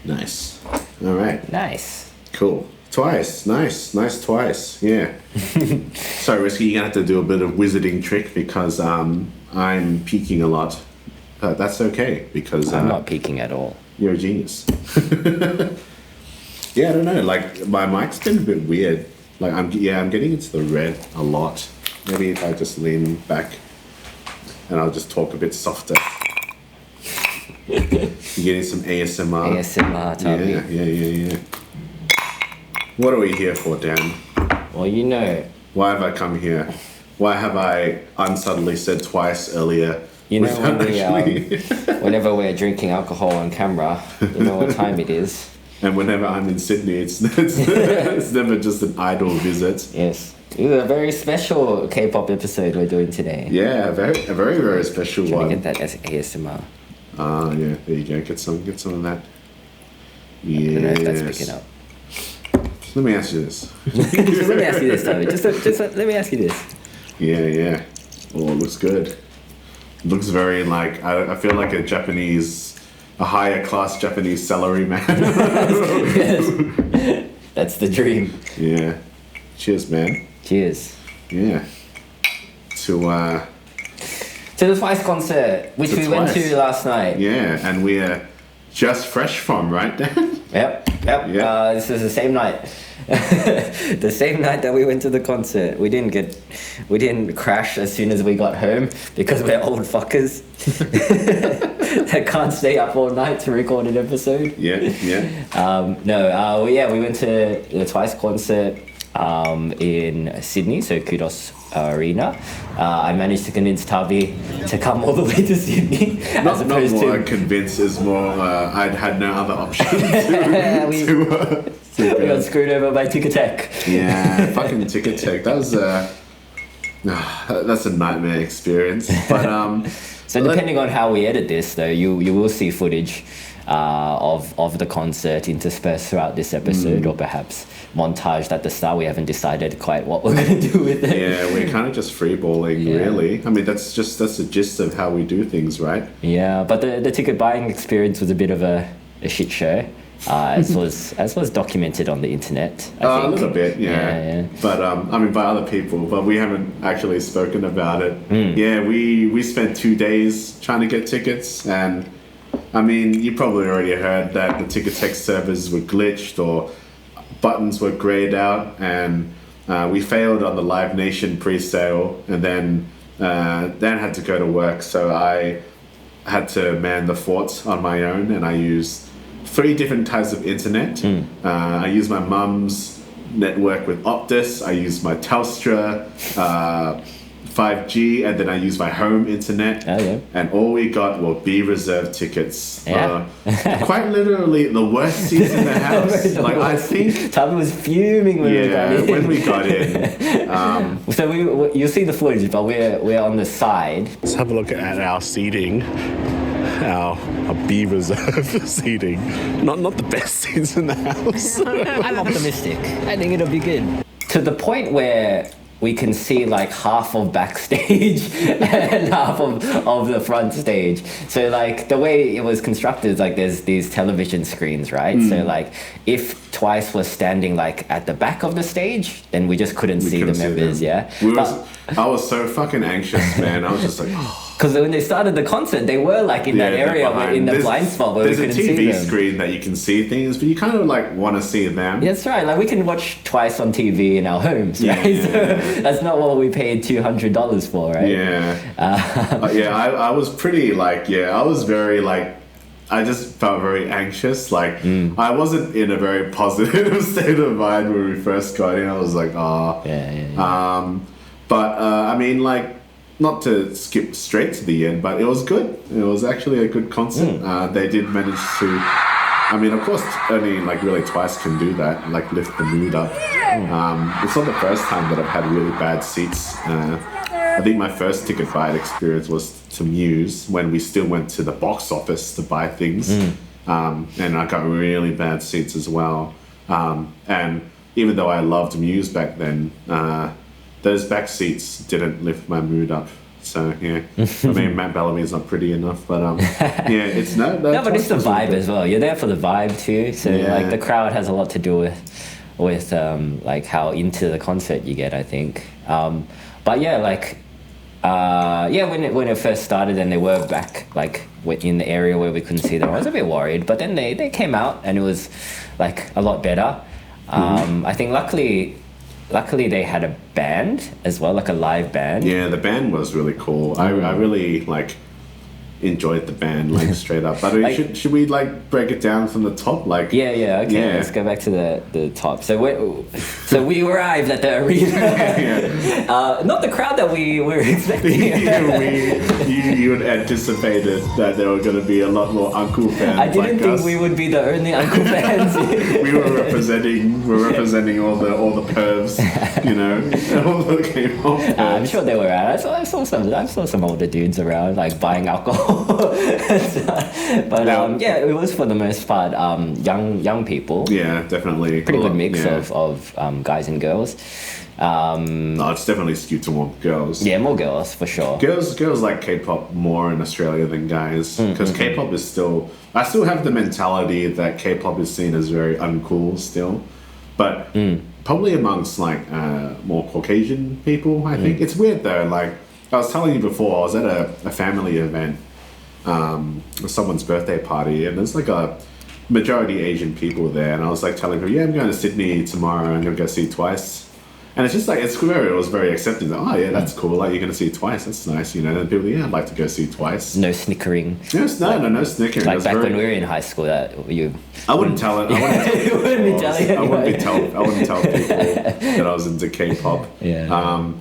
Nice. All right. Nice. Cool. Twice. Nice Twice. Yeah. Sorry, Risky, you're going to have to do a bit of wizarding trick because I'm peeking a lot. But that's okay because... I'm not peeking at all. You're a genius. Yeah, I don't know. Like, my mic's been a bit weird. Like, I'm getting into the red a lot. Maybe if I just lean back and I'll just talk a bit softer. You're getting some ASMR. ASMR, Tommy. Yeah. What are we here for, Dan? Well, you know. Why have I come here? Why have I unsubtly said twice earlier? You know, whenever we're drinking alcohol on camera, you know what time it is. And whenever I'm in Sydney, it's never just an idle visit. Yes. This is a very special K-pop episode we're doing today. Yeah, a very special one. Get that as ASMR. Yeah, there you go. Get some of that. Yes. I don't know if that's picking up. Let me ask you this. Just let me ask you this, Tommy. Just let me ask you this. Yeah. Oh, it looks good. It looks very like, I feel like a higher class Japanese salary man. Yes. That's the dream. Yeah. Cheers, man. Cheers. Yeah. To the Twice concert, which we went to last night. Yeah, and we're just fresh from, right, Dan? Yep. This was the same night. The same night that we went to the concert. We didn't crash as soon as we got home because we're old fuckers that can't stay up all night to record an episode. Yeah. We went to the Twice concert in Sydney, so Kudos Arena. I managed to convince Tavi to come all the way to Sydney. Not more convinced, is more I'd had no other option we got screwed over by Ticketek. Yeah, fucking Ticketek. That was that's a nightmare experience. But so depending on how we edit this, though, you will see footage of the concert interspersed throughout this episode, or perhaps montaged at the start. We haven't decided quite what we're going to do with it. Yeah, we're kind of just freeballing, really. I mean, that's the gist of how we do things, right? Yeah, but the ticket buying experience was a bit of a shit show. As was documented on the internet, I think. A little bit, yeah. But I mean, by other people, but we haven't actually spoken about it. Yeah, we spent 2 days trying to get tickets, and I mean, you probably already heard that the Ticketek servers were glitched or buttons were grayed out, and we failed on the Live Nation pre-sale, and then Dan had to go to work, so I had to man the fort on my own, and I used 3 different types of internet. I used my mum's network with Optus, I used my Telstra 5G, and then I used my home internet. Oh, yeah. And all we got were B reserved tickets. Quite literally the worst seats in the house. I think Tavi was fuming when we got in. when we got in. So you'll see the footage, but we're on the side. Let's have a look at our seating. Our B reserve seating. Not the best seats in the house. I'm optimistic. I think it'll be good. To the point where we can see like half of backstage and half of the front stage. So like the way it was constructed is like there's these television screens, right? So like if Twice was standing like at the back of the stage, then we just couldn't see the members, I was so fucking anxious, man. I was just like, because when they started the concert, they were like in that area, in the blind spot where we couldn't see them. There's a TV screen that you can see things, but you kind of like want to see them. That's right. Like we can watch Twice on TV in our homes, right? So that's not what we paid $200 for, right? I was pretty I was very I just felt very anxious. I wasn't in a very positive state of mind when we first got in. I was like, I mean, not to skip straight to the end, but it was good. It was actually a good concert. They did manage to, I mean, of course, only really Twice can do that, lift the mood up. It's not the first time that I've had really bad seats. I think my first ticket buy experience was to Muse when we still went to the box office to buy things. And I got really bad seats as well. And even though I loved Muse back then, those back seats didn't lift my mood up So yeah, I mean Matt Bellamy's not pretty enough, but yeah, it's no, but it's the vibe as well. You're there for the vibe too. So like the crowd has a lot to do with like how into the concert you get, I think. But yeah, like when it first started and they were back like in the area where we couldn't see them, I was a bit worried. But then they came out and it was like a lot better. I think luckily they had a band as well, like a live band. Yeah, the band was really cool. I really like enjoyed the band, like straight up. But like, should we like break it down from the top? Like okay, let's go back to the top. So we arrived at the arena. Not the crowd that we were expecting. you had anticipated that there were going to be a lot more uncle fans. I didn't think we would be the only uncle fans. We were representing all the pervs, you know, all the K-pop pervs. I'm sure they were around. I saw some older dudes around, like buying alcohol. But it was for the most part young people. Yeah, definitely. Pretty good mix of guys and girls. No, it's definitely skewed to more girls. Yeah, more girls for sure. Girls like K-pop more in Australia than guys because K-pop is still. I still have the mentality that K-pop is seen as very uncool still, but probably amongst like more Caucasian people. I think it's weird though. Like I was telling you before, I was at a family event. Someone's birthday party, and there's like a majority Asian people there, and I was like telling her, I'm going to Sydney tomorrow and I'm going to go see Twice. And it's just like, it was very accepting. Like, oh yeah, that's cool. Like, you're going to see Twice. That's nice, you know. And people, I'd like to go see Twice. No snickering. No snickering. Like back when we were in high school, that I wouldn't tell it. I wouldn't tell people that I was into K-pop. Yeah.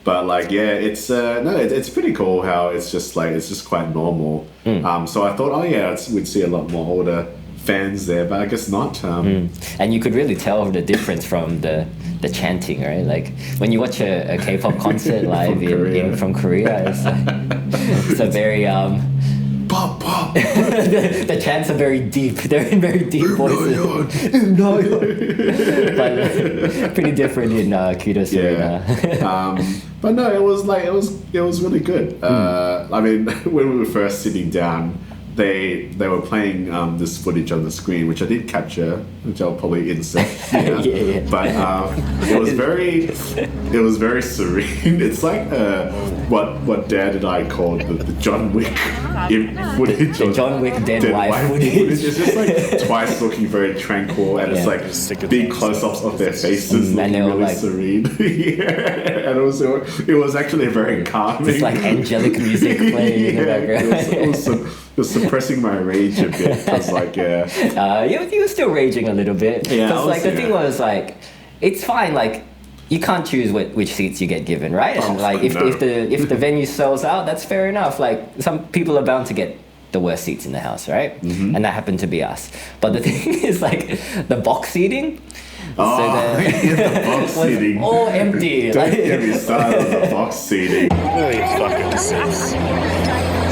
But like, it's it's pretty cool how it's just quite normal. So I thought, we'd see a lot more older fans there, but I guess not. And you could really tell the difference from the chanting, right? Like when you watch a K-pop concert live from Korea, it's a very pop pop. The chants are very deep. They're in very deep voices. But pretty different in Kudos Arena. But no, it was really good. I mean, when we were first sitting down, they were playing this footage on the screen, which I did capture, which I'll probably insert here. But it was very serene. It's like what Dad and I called the John Wick footage. The John Wick dead wife footage. It's just like Twice looking very tranquil, and it's like big close-ups of their faces looking really like, serene. And it was actually very calming. It's like angelic music playing in the background. It was suppressing my rage a bit. I was like, you were still raging a little bit. Because like the thing was like, it's fine. Like you can't choose which seats you get given, right? And like if the venue sells out, that's fair enough. Like some people are bound to get the worst seats in the house, right? And that happened to be us. But the thing is like the box seating. The box seating. All empty. Don't get me started on the box seating. Really fucking sense.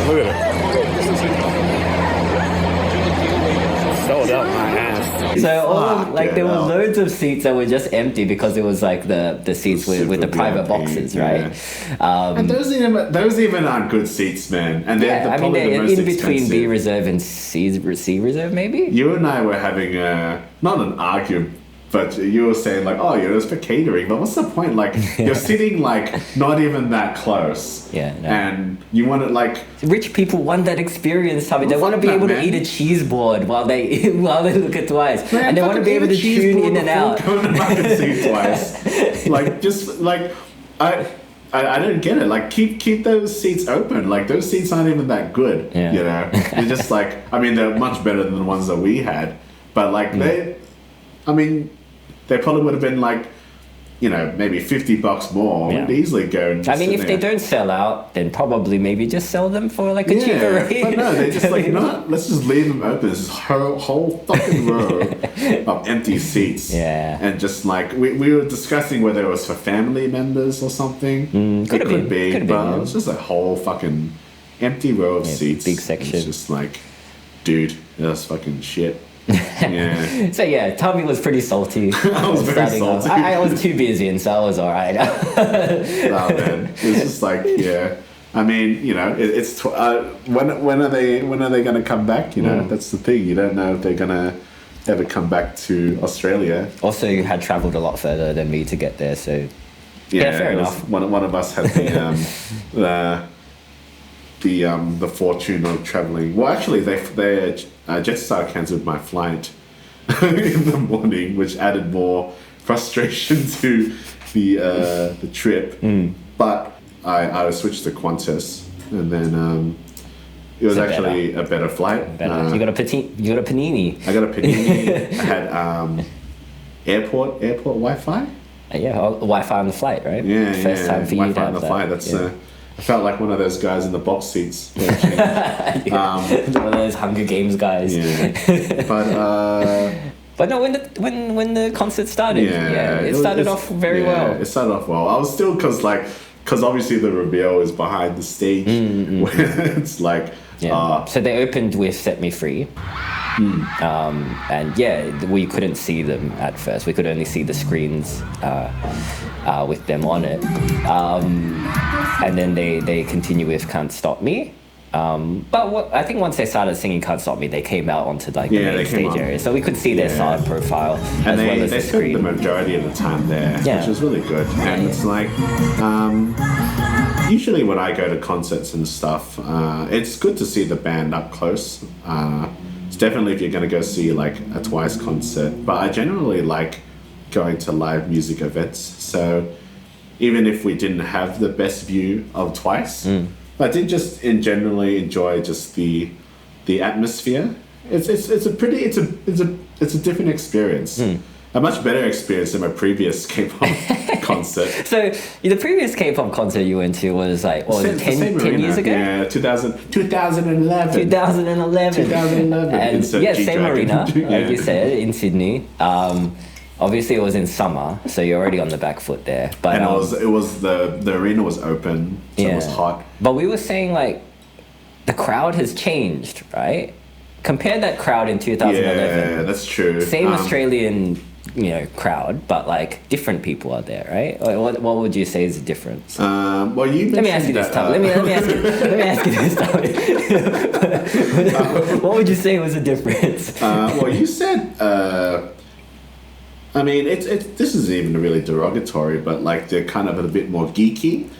Look at it. Sold out my ass. So there were loads of seats that were just empty because it was like the seats with the private boxes, right? And those even aren't good seats, man. And they're they're in between B reserve and C reserve, maybe. You and I were having not an argument. But you were saying like, it was for catering. But what's the point? Like, you're sitting like not even that close. Yeah. No. And you want to like. Rich people want that experience, Tommy. They want to be able to eat a cheese board while they look at Twice, man, and they want to be able to tune in and out. See Twice. Like just like I don't get it. Like keep those seats open. Like those seats aren't even that good. Yeah. You know, they're just like they're much better than the ones that we had. But like they probably would have been like, maybe $50 more. We'd easily go. And if they don't sell out, then probably maybe just sell them for like a cheaper rate. But no, they're just like, no, let's just leave them open. This whole fucking row of empty seats. Yeah. And just like, we were discussing whether it was for family members or something. Could be. But it was just a whole fucking empty row of seats. Big section. It's just like, dude, that's fucking shit. Yeah. So Tommy was pretty salty. I was very salty. I was too busy, and so I was alright. Nah, man. It was just like, I mean, you know, when are they going to come back? You know, that's the thing. You don't know if they're going to ever come back to Australia. Also, you had travelled a lot further than me to get there, so yeah, fair enough. One of us had the fortune of travelling. Well, actually, they Jetstar cancelled my flight in the morning, which added more frustration to the trip. But I switched to Qantas, and then it was actually a better flight. You got a panini. I got a panini. I had airport Wi-Fi. Yeah, Wi-Fi on the flight, right? Yeah, First time for you to Wi-Fi have on the that. flight. That's I felt like one of those guys in the box seats. One of those Hunger Games guys. Yeah, But no, when the concert started, it started off very well. It started off well. I was still because obviously the reveal is behind the stage, where it's like. So they opened with Set Me Free. And we couldn't see them at first. We could only see the screens with them on it. And then they continue with Can't Stop Me. But I think once they started singing Can't Stop Me, they came out onto the main stage area. So we could see their side profile and as well as they the screen. spent the majority of the time there, which was really good. And it's like... usually when I go to concerts and stuff, it's good to see the band up close. It's definitely if you're going to go see like a Twice concert. But I generally like going to live music events. So even if we didn't have the best view of Twice, I did just generally enjoy just the atmosphere. It's a different experience. A much better experience than my previous K-pop concert. So the previous K-pop concert you went to was like, what was it, 10 years ago? Yeah, 2011. 2011. And same arena, like you said, in Sydney. Obviously it was in summer, so you're already on the back foot there. But and it was the arena was open, so it was hot. But we were saying like the crowd has changed, right? Compare that crowd in 2011. Yeah, that's true. Same Australian, crowd, but like different people are there, right? What would you say is the difference? Well, you let me ask you this, Tom. Let me ask you this, Tom. What would you say was the difference? Well, you said. I mean, this isn't even really derogatory, but like they're kind of a bit more geeky.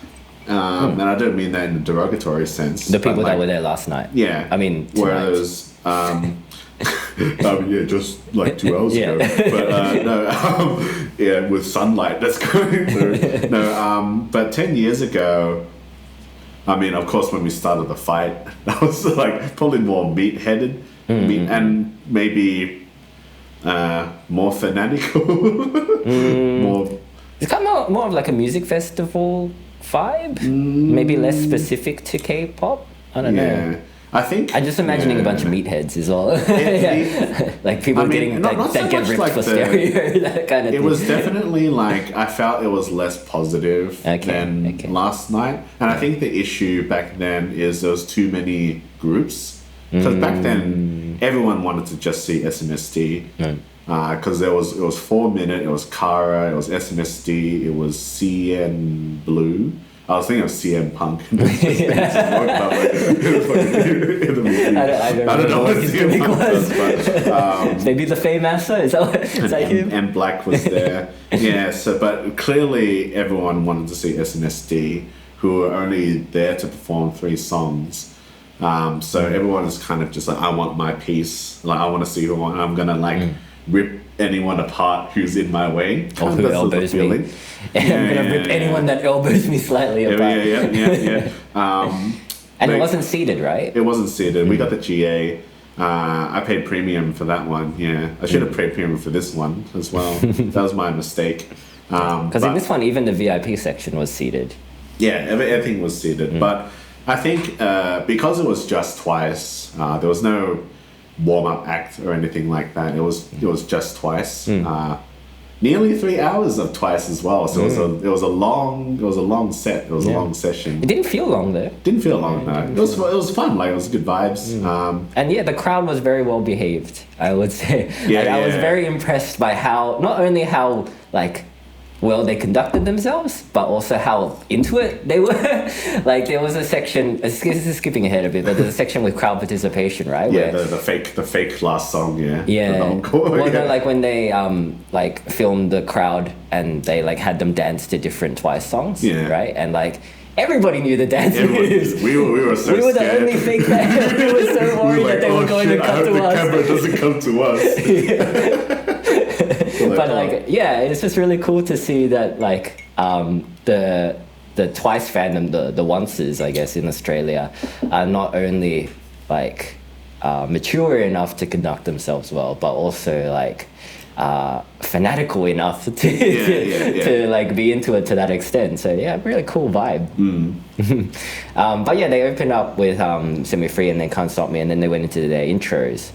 And I don't mean that in a derogatory sense. The people that were there last night. Yeah. I mean, tonight. Whereas, just like 2 hours ago. But with sunlight that's going through. No, but 10 years ago, I mean, of course, when we started the fight, I was like probably more meat-headed, and maybe more fanatical. More. It's kind of more of like a music festival vibe, maybe less specific to K-pop. I don't know. I think I'm just imagining a bunch of meatheads is all. Like people getting not so get much ripped like for stereo, that kind of thing. It was definitely like I felt it was less positive than last night, and I think the issue back then is there was too many groups. Because back then everyone wanted to just see SNSD. Because it was 4 Minute, it was Kara, it was SNSD, it was CN Blue. I was thinking of CM Punk. I don't know what CM Punk was, but maybe the famous. Is that him? And Black was there. But clearly everyone wanted to see SNSD, who were only there to perform 3 songs. So everyone is kind of just like, I want my piece. Like I want to see who I'm gonna rip anyone apart who's in my way. Or who elbows me. I'm gonna rip anyone that elbows me slightly apart. And it wasn't seated, right? It wasn't seated. We got the GA. I paid premium for that one. I should have paid premium for this one as well. That was my mistake. Because in this one, even the VIP section was seated. Yeah, everything was seated. But I think because it was just Twice, there was no warm-up act or anything like that. It was just Twice. Nearly 3 hours of Twice as well. So it was a long set. It was a long session. It didn't feel long though. Didn't feel long, no. It was fun. Like it was good vibes. And the crowd was very well behaved, I would say. I was very impressed by how not only how like well they conducted themselves, but also how into it they were. Like there was a section, this is skipping ahead a bit, but there's a section with crowd participation, right? Yeah, the fake last song, yeah. Yeah. The encore, well, yeah. no, like when they like filmed the crowd and they like had them dance to different Twice songs, Yeah. right? And like everybody knew the dance moves. We were so We were the scared. only fake fans. We were so worried that they were going to come to the us. camera doesn't come to us. But like, yeah, it's just really cool to see that like the Twice fandom, the onces, I guess, in Australia, are not only like mature enough to conduct themselves well, but also like fanatical enough to to like be into it to that extent. So yeah, really cool vibe. But yeah, they opened up with Set Me Free and then Can't Stop Me, and then they went into their intros.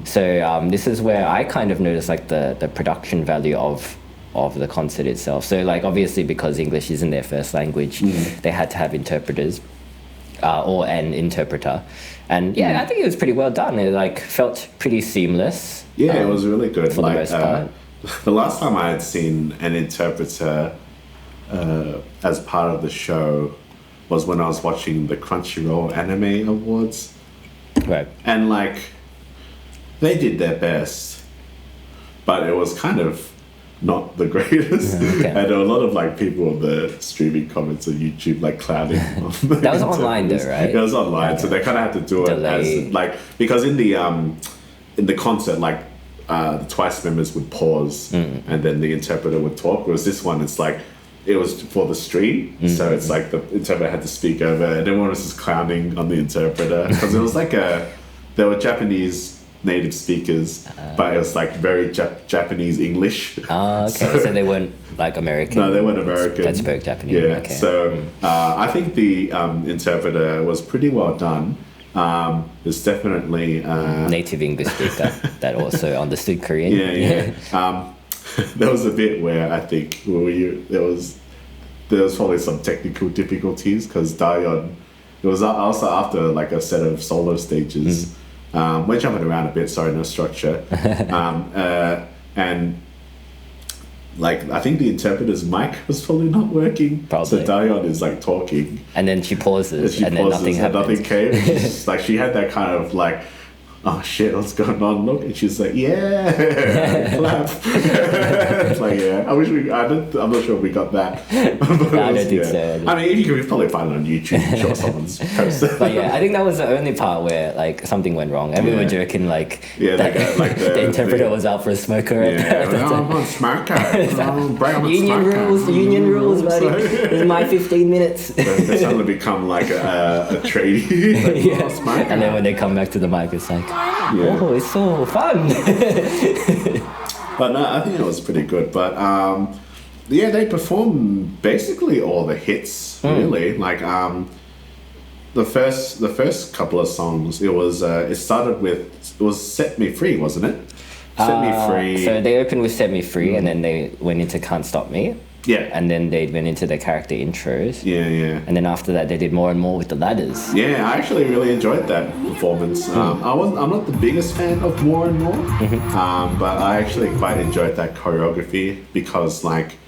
So this is where I kind of noticed like the production value of the concert itself. So like obviously because English isn't their first language, they had to have interpreters or an interpreter. And yeah, I think it was pretty well done. It like felt pretty seamless. Yeah, it was really good. For the most part. The last time I had seen an interpreter as part of the show was when I was watching the Crunchyroll Anime Awards. Right. And like, they did their best, but it was kind of not the greatest. Okay. And there were a lot of like people on the streaming comments on YouTube like clowning on the That was online though, right? It was online, so they kind of had to do it Delay. as like, because in the concert, like the Twice members would pause and then the interpreter would talk. Whereas this one, it's like it was for the stream, so it's like the interpreter had to speak over, and everyone was just clowning on the interpreter because it was like there were Japanese native speakers, but it was like very Japanese English. Okay, so they weren't like American. No, they weren't American. That spoke Japanese. Yeah, Okay. so I think the interpreter was pretty well done. There's definitely Native English speaker that also understood Korean. Yeah. There was a bit where I think there was probably some technical difficulties because Daeyeon, it was also after like a set of solo stages. We're jumping around a bit, sorry, no structure. And like I think the interpreter's mic was probably not working. Probably. So Daeyeon is like talking. And then she pauses, and then nothing happens. Nothing came. It's just, like she had that kind of like, oh shit, what's going on? Look, and she's like, yeah, clap. It's like, yeah. I'm not sure if we got that. But I don't think so. I mean, you can probably find it on YouTube. I'm sure someone's posted. But yeah, I think that was the only part where like something went wrong, and we were joking like that the interpreter was out for a smoker. Yeah, I'm on smoker. Union rules, buddy. This is my 15 minutes. They suddenly become like a tradie. Like, Yeah. oh, smoker. And then when they come back to the mic, it's like, oh, it's so fun. But no, I think it was pretty good. But yeah, they performed basically all the hits. Really, like the first couple of songs. It started with Set Me Free, wasn't it? Set Me Free. So they opened with Set Me Free, and then they went into Can't Stop Me. Yeah. And then they went into their character intros. Yeah. And then after that, they did more and more with the ladders. Yeah, I actually really enjoyed that performance. I'm not the biggest fan of More and More, but I actually quite enjoyed that choreography because like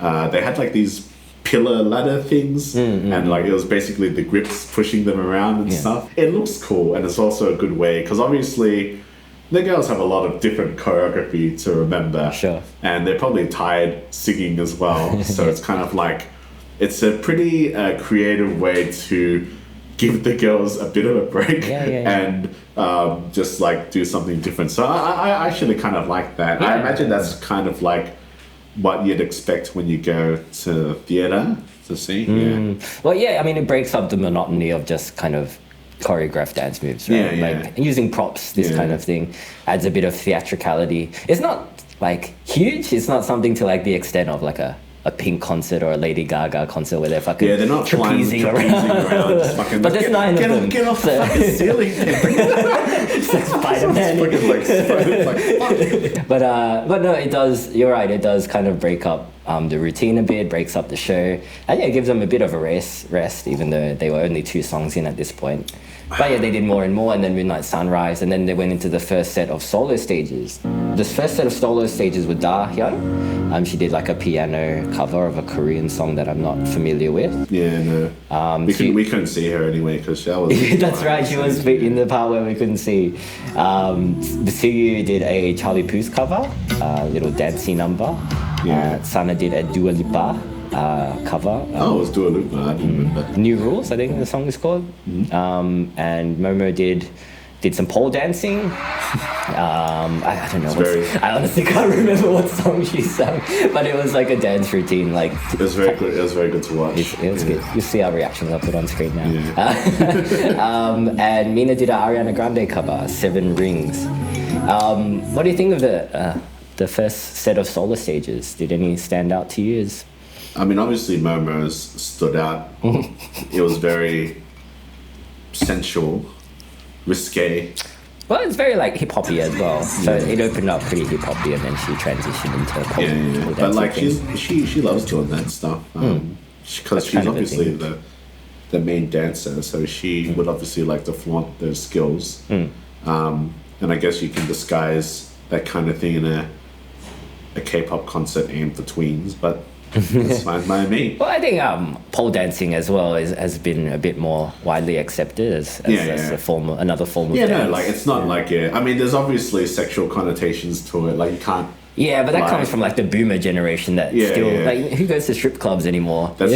they had like these pillar ladder things, and like it was basically the grips pushing them around and stuff. It looks cool, and it's also a good way because obviously the girls have a lot of different choreography to remember. Sure. And they're probably tired singing as well. So it's kind of like, it's a pretty creative way to give the girls a bit of a break and just like do something different. So I actually kind of like that. I imagine that's kind of like what you'd expect when you go to theatre to see. Yeah. Well, yeah, I mean, it breaks up the monotony of just kind of choreographed dance moves, right? Like using props, this kind of thing adds a bit of theatricality. It's not like huge. It's not something to like the extent of like a Pink concert or a Lady Gaga concert where they're fucking they're not trapezing around. just fucking, but there's 9 of them. Get off the fucking ceiling. It's like Spider-Man. But no, it does. You're right. It does kind of break up the routine a bit, breaks up the show, and yeah, it gives them a bit of a rest. Even though they were only 2 songs in at this point. But yeah, they did more and more, and then Midnight Sunrise, and then they went into the first set of solo stages. This first set of solo stages with Da Hyun. She did like a piano cover of a Korean song that I'm not familiar with. Yeah, no. We couldn't see her anyway because she was. That's right, she was in the part where we couldn't see. Suyu did a Charlie Puth cover, a little dancey number. Yeah. Sana did a Dua Lipa cover. It was Dua Lipa, I didn't remember. New Rules, I think the song is called. And Momo did some pole dancing. I don't know. I honestly can't remember what song she sang, but it was like a dance routine. Like it was very good. It was very good to watch. It was good. You see our reactions. I'll put on screen now. Yeah. And Mina did an Ariana Grande cover, 7 Rings. What do you think of the first set of solo stages? Did any stand out to you? I mean, obviously Momo's stood out. It was very sensual, risque. Well, it's very like hip hoppy as well. So it opened up pretty hip hoppy, and then she transitioned into pop. Yeah. But like she loves doing that stuff because she's obviously the main dancer, so she would obviously like to flaunt those skills. And I guess you can disguise that kind of thing in a K-pop concert aimed for tweens, but. That's fine by me. Well, I think pole dancing as well has been a bit more widely accepted as another form of dance. No, like it's not like I mean, there's obviously sexual connotations to it. Like you can't. Yeah, but that comes from like the boomer generation that like who goes to strip clubs anymore? That's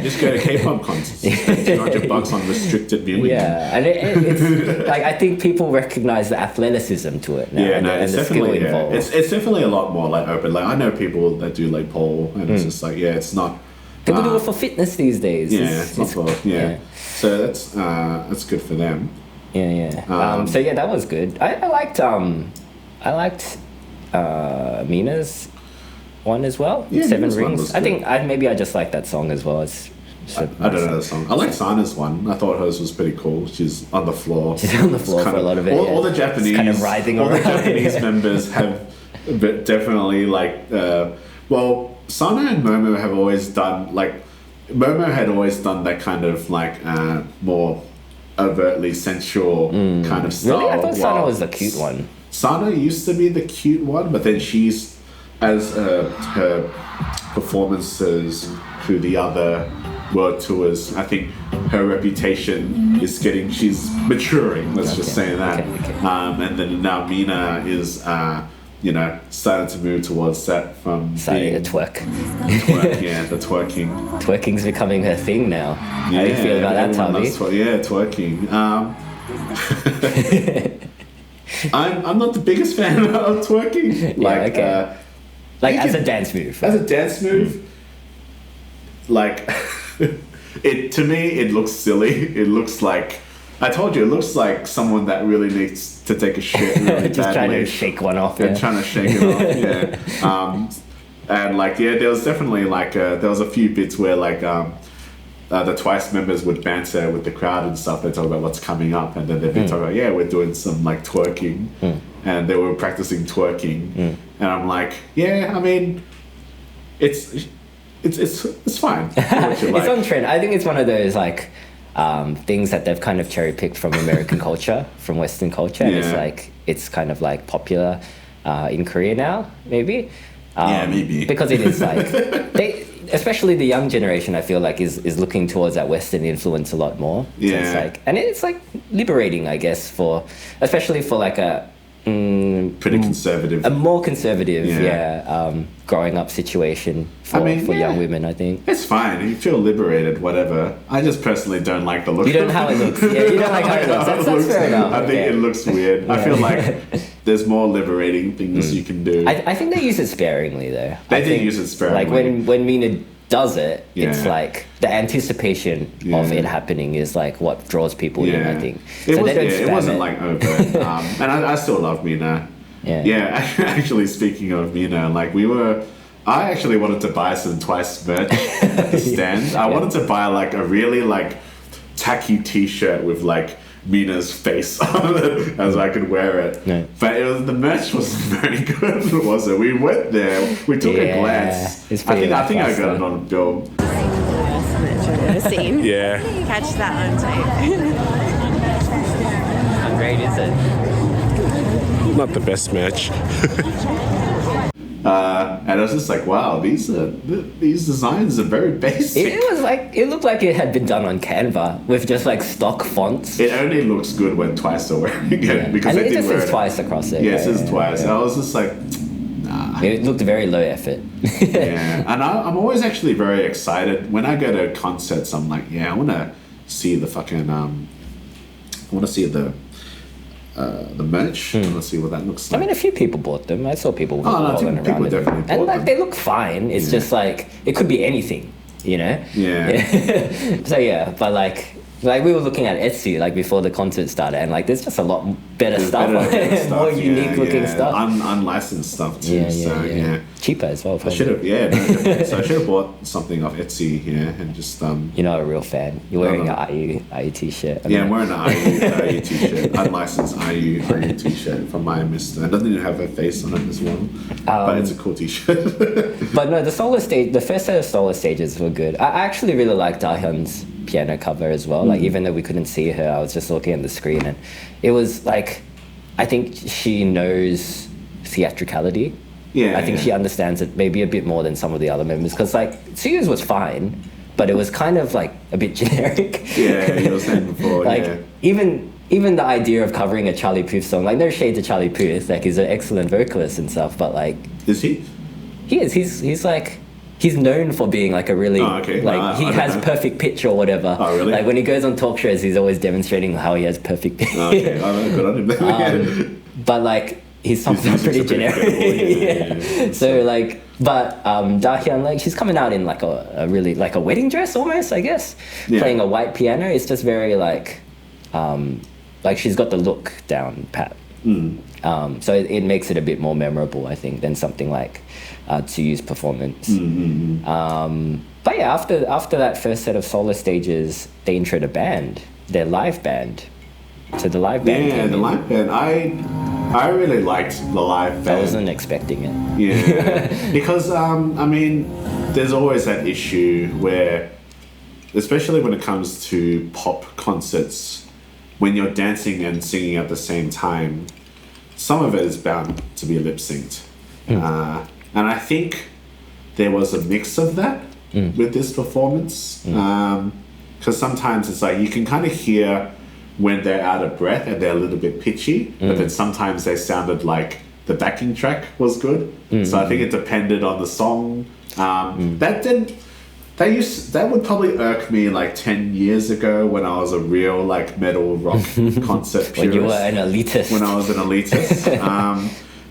just go to K-pop concerts. $200 on restricted viewing. Yeah, and it's like I think people recognize the athleticism to it now. It's the skill definitely involved. It's definitely a lot more like open. Like I know people that do like pole, and it's just like it's not. People do it for fitness these days. It's not for So that's good for them. So that was good. I liked Mina's one as well. Yeah, 7 Mina's one Rings. was I good. think maybe I just like that song as well. I don't know the song. I like Sana's one. I thought hers was pretty cool. She's on the floor. She's on the floor for a lot of it. All the Japanese, kind of writhing around. The Japanese members have definitely like. Sana and Momo have always done like. Momo had always done that kind of like more overtly sensual kind of style. Really, I thought Sana was the cute one. Sana used to be the cute one, but then she's, as her performances through the other world tours, I think her reputation is she's maturing, let's just say that. Okay. And then now Mina is, starting to move towards that from starting to twerk. The twerking. Twerking's becoming her thing now. How do you feel about that, Tommy? Twerking. I'm not the biggest fan of twerking. As a dance move. As a dance move, like to me, it looks silly. It looks like I told you. It looks like someone that really needs to take a shit really just badly. trying to shake one off. They're trying to shake it off. And there was definitely there was a few bits where the Twice members would banter with the crowd and stuff. They talk about what's coming up, and then they'd be talking about, we're doing some like twerking, and they were practicing twerking, and I'm like, I mean, it's fine. It's on trend. I think it's one of those things that they've kind of cherry picked from American culture, from Western culture, and it's kind of like popular in Korea now, maybe. Maybe because it is especially the young generation, I feel like is looking towards that Western influence a lot more. Yeah. So it's liberating, I guess, especially for pretty conservative, a more conservative, growing up situation for young women. I think it's fine. You feel liberated, whatever. I just personally don't like the look. You don't know how it looks. Yeah, you don't like how it looks. That's fair enough. I think it looks weird. I feel like there's more liberating things you can do. I think they use it sparingly, though. They do use it sparingly. Like when Mina does it, it's like the anticipation of it happening is like what draws people in, I think. It wasn't like overt. And I still love Mina. Actually, speaking of Mina, I actually wanted to buy some Twice merch at the stand. I wanted to buy a really tacky t-shirt with Mina's face on it, as I could wear it. But the merch wasn't very good, was it? We went there, we took a glance. I think I got it on film. Scene. Yeah. Catch that on tape. is it? Not the best match. And I was just like, wow, these designs are very basic. It looked like it had been done on Canva with just like stock fonts. It only looks good when Twice are wearing it because and they it did just wear says it. Twice across it. Yeah, it says Twice. And I was just like, nah. It looked very low effort. Yeah, and I'm always actually very excited when I go to concerts. I'm like, yeah, I want to see the fucking I want to see the merch. I want to see what that looks like. I mean, a few people bought them. I saw people no, rolling people around in them. definitely And bought like them. they look fine. It's just like it could be anything, you know? Yeah. So yeah, but like we were looking at Etsy like before the concert started, and like there's just a lot better stuff on it, more unique looking stuff. Unlicensed stuff too. Yeah. Cheaper as well. I Probably. should have, definitely. So I should have bought something off Etsy, and just You're not a real fan. You're wearing an IU t-shirt. I'm wearing an IU t-shirt, unlicensed IU t-shirt from my mister. It doesn't even have her face on it as well, but it's a cool t-shirt. But no, the first set of solo stages were good. I actually really liked Dahyun's piano cover as well. Like even though we couldn't see her, I was just looking at the screen, and it was like, I think she knows theatricality. Yeah, I think she understands it maybe a bit more than some of the other members, because like Suyu's was fine, but it was kind of like a bit generic. Yeah, you were saying before. Like yeah. even the idea of covering a Charlie Puth song, like no shade to Charlie Puth, like he's an excellent vocalist and stuff, but like Is he? he is. He's like, he's known for being like a really okay. like he I has don't know. perfect pitch or whatever. Oh, really? Like when he goes on talk shows, he's always demonstrating how he has perfect pitch. Okay, good on him. But like his songs are pretty generic. Yeah. So like, but Dahyun, like she's coming out in like a really like a wedding dress almost, I guess, playing a white piano. It's just very like she's got the look down pat. So it makes it a bit more memorable, I think, than something like Tsuyu's performance. But yeah, after that first set of solo stages, they introed a band, their live band. So the live band. Yeah, the live band. I really liked the live band. I wasn't expecting it. Yeah, because I mean, there's always that issue where, especially when it comes to pop concerts, when you're dancing and singing at the same time, some of it is bound to be lip synced. And I think there was a mix of that with this performance. Because sometimes it's like you can kind of hear when they're out of breath and they're a little bit pitchy, but then sometimes they sounded like the backing track was good. So I think it depended on the song. That would probably irk me like 10 years ago when I was a real like metal rock concert purist. When you were an elitist. When I was an elitist.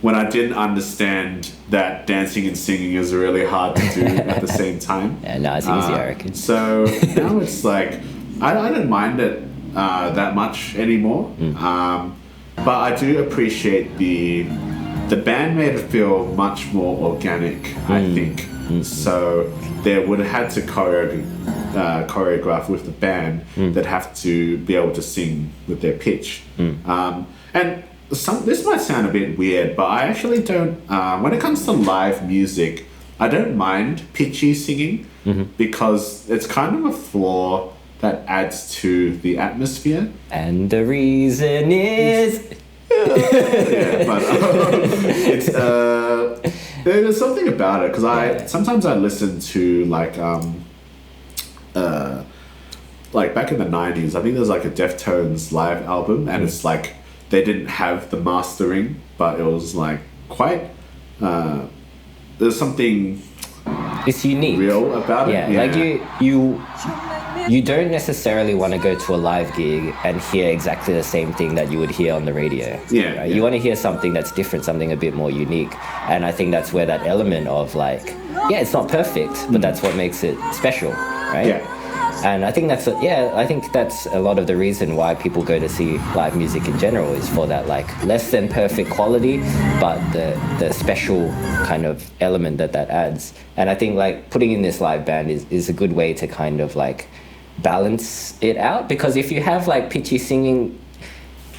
When I didn't understand that dancing and singing is really hard to do at the same time. Yeah, no, it's easy, I reckon. So now it's like, I don't mind it that much anymore. But I do appreciate the band made it feel much more organic, I think. So they would have had to choreograph with the band that have to be able to sing with their pitch. And this might sound a bit weird, but I actually don't, when it comes to live music, I don't mind pitchy singing because it's kind of a flaw that adds to the atmosphere. And the reason is... Yeah, but it's there's something about it because sometimes I listen to like back in the 90s, I think there's like a Deftones live album, and it's like they didn't have the mastering, but it was like quite there's something It's unique. real about it. Yeah, like you don't necessarily want to go to a live gig and hear exactly the same thing that you would hear on the radio. Yeah, right? You want to hear something that's different, something a bit more unique. And I think that's where that element of like, yeah, it's not perfect, but that's what makes it special, right? Yeah. And I think that's a lot of the reason why people go to see live music in general is for that like less than perfect quality, but the special kind of element that adds. And I think like putting in this live band is a good way to kind of like balance it out, because if you have like pitchy singing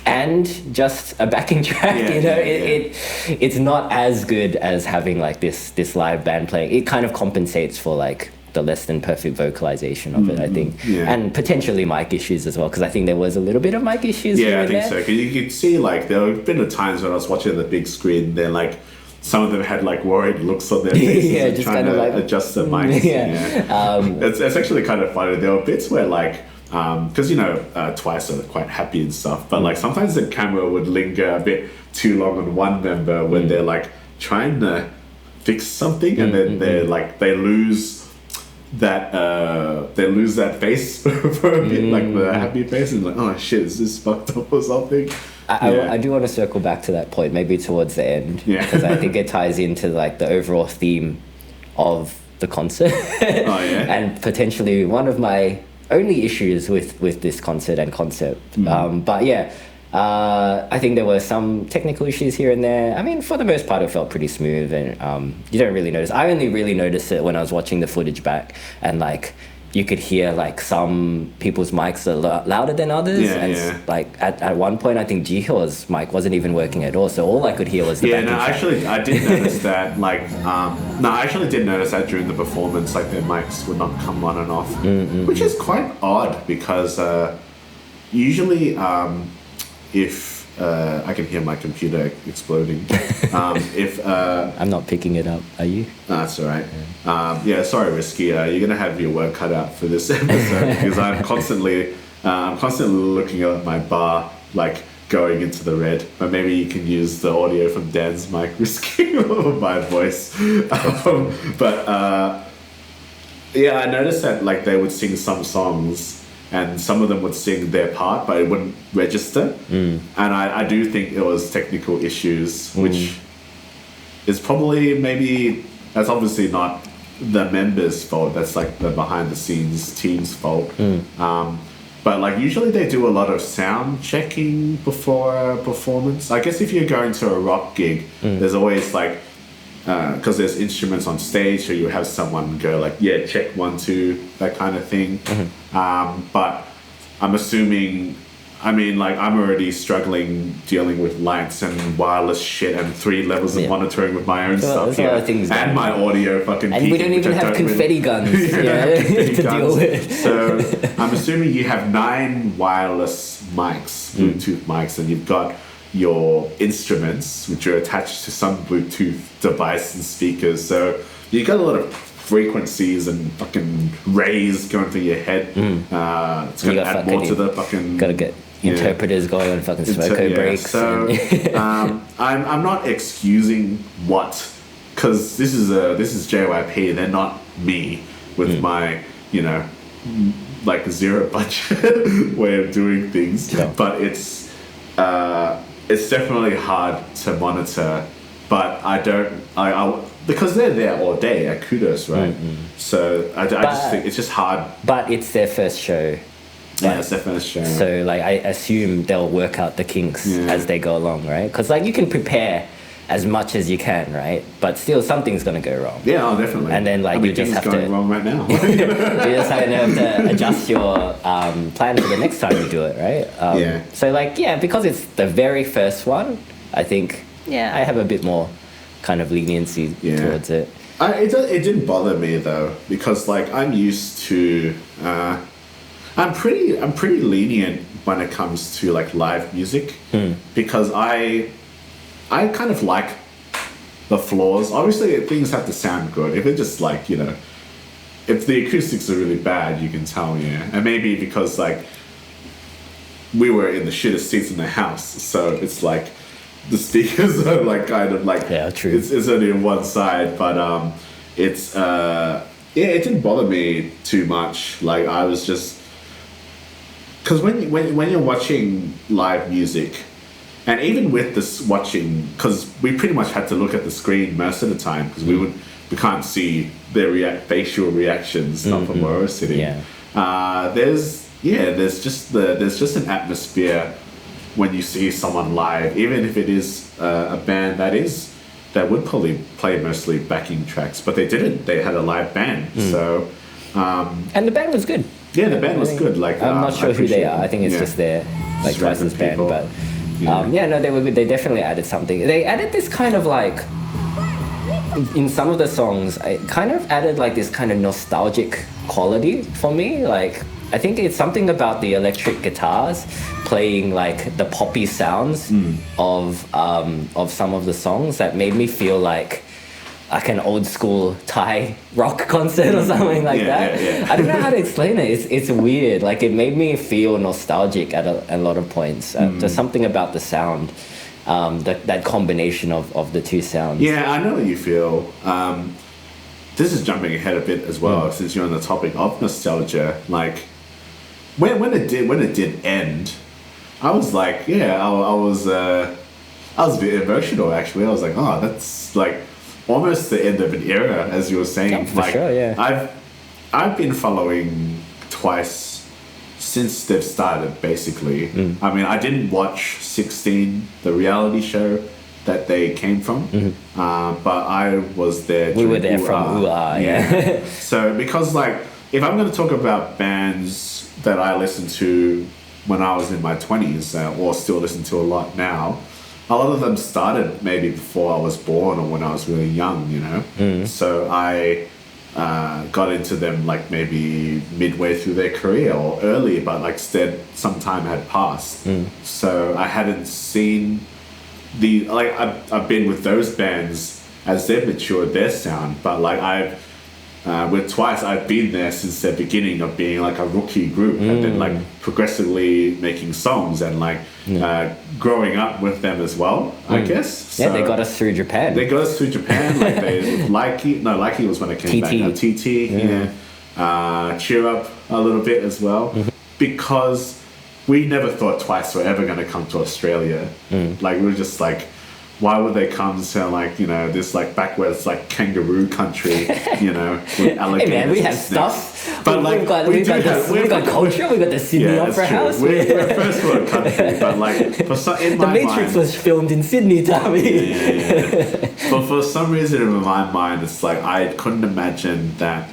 and just a backing track, it's not as good as having like this live band playing. It kind of compensates for like the less than perfect vocalization of it, I think. Yeah. And potentially mic issues as well, because I think there was a little bit of mic issues here Yeah, I and think there. so. Because you could see, like, there have been times when I was watching the big screen, then, like, some of them had, like, worried looks on their faces Yeah, and just trying kind of to like- adjust the mics. Yeah. It's actually kind of funny. There were bits where, like, because, you know, Twice are quite happy and stuff, but, like, sometimes the camera would linger a bit too long on one member when they're, like, trying to fix something, and then they're, like, they lose that face for a bit, like the happy face, and like, oh shit, is this fucked up or something? I do want to circle back to that point, maybe towards the end, because I think it ties into like the overall theme of the concert. And potentially one of my only issues with this concert and concept. But yeah, I think there were some technical issues here and there. I mean, for the most part, it felt pretty smooth, and you don't really notice. I only really noticed it when I was watching the footage back, and like you could hear like some people's mics are louder than others, like at one point I think Jihyo's mic wasn't even working at all, so all I could hear was the backing track. Actually I did notice that, like I actually did notice that during the performance, like their mics would not come on and off, which is quite odd, because usually if I can hear my computer exploding. If I'm not picking it up. Are you? That's all right. Sorry, Risky. You're gonna have your work cut out for this episode, because I'm constantly looking at my bar, like going into the red. But maybe you can use the audio from Dan's mic, Risky, or my voice. I noticed that like they would sing some songs, and some of them would sing their part, but it wouldn't register. And I do think it was technical issues, which is probably that's obviously not the members' fault. That's like the behind the scenes team's fault. But like usually they do a lot of sound checking before a performance. I guess if you're going to a rock gig, there's always like, because there's instruments on stage, so you have someone go like, yeah, check 1, 2, that kind of thing. But I'm assuming, I mean, like I'm already struggling dealing with lights and wireless shit and 3 levels of monitoring with my own stuff here, and my audio fucking. And we don't even have confetti guns to deal with. So I'm assuming you have 9 wireless mics, Bluetooth mics, and you've got your instruments, which are attached to some Bluetooth device and speakers. So you got a lot of frequencies and fucking rays going through your head. It's going to add more to the fucking... Gotta get interpreters going on fucking smoko breaks. So I'm not excusing what... Because this is JYP. They're not me with my, you know, like zero budget way of doing things. Yeah. But it's definitely hard to monitor, but I because they're there all day at Kudos, right? So I just think it's just hard. But it's their first show. Yeah, it's their first show. So like I assume they'll work out the kinks as they go along, right? Because like you can prepare as much as you can, right? But still something's gonna go wrong. Yeah, definitely. And then like you just have going wrong right now. you just have to adjust your plan for the next time you do it, right? So like because it's the very first one, I think I have a bit more kind of leniency towards it. It didn't bother me though, because like I'm used to I'm pretty lenient when it comes to like live music, because I kind of like the flaws. Obviously, things have to sound good. If it's just like, you know, if the acoustics are really bad, you can tell, And maybe because like we were in the shittest seats in the house, so it's like the speakers are like kind of like true. It's only on one side, but it didn't bother me too much. Like I was just, because when you're watching live music. And even with this watching, because we pretty much had to look at the screen most of the time, because we can't see their facial reactions not from where we're sitting. There's just an atmosphere when you see someone live, even if it is a band that would probably play mostly backing tracks, but they didn't. They had a live band, so. And the band was good. Yeah, the band was good. Like I'm not sure who they are. I think it's just their like Twice's band, but. They were good. They definitely added something. They added this kind of like in some of the songs, it kind of added like this kind of nostalgic quality for me. Like, I think it's something about the electric guitars playing like the poppy sounds of some of the songs that made me feel like an old school Thai rock concert or something like that. Yeah. I don't know how to explain it. It's weird. Like, it made me feel nostalgic at a lot of points. There's something about the sound, that combination of the two sounds. Yeah, I know what you feel. This is jumping ahead a bit as well, since you're on the topic of nostalgia. Like, when it did end, I was like, I was a bit emotional actually. I was like, oh, that's like almost the end of an era, as you were saying. Yeah, for sure, yeah. I've been following Twice since they've started, basically. I mean, I didn't watch 16, the reality show that they came from, but I was there. We were there from yeah. So, because like, if I'm going to talk about bands that I listened to when I was in my 20s, or still listen to a lot now, a lot of them started maybe before I was born or when I was really young, you know? So I got into them like maybe midway through their career or early, but like some time had passed. So I hadn't seen I've been with those bands as they've matured their sound, but like with Twice, I've been there since the beginning of being like a rookie group, and then like progressively making songs and like growing up with them as well, I guess. So yeah, they got us through Japan. Like they Likey was when it came back. TT, Cheer Up a little bit as well, because we never thought Twice were ever going to come to Australia. Like, we were just like, why would they come to like, you know, this like backwards like kangaroo country, you know, with alligators? Hey man, we have stuff. But like, we've got culture. We got the Sydney Opera House. We're a first world country, but like, in my The Matrix was filmed in Sydney, Tommy. But for some reason in my mind, it's like I couldn't imagine that.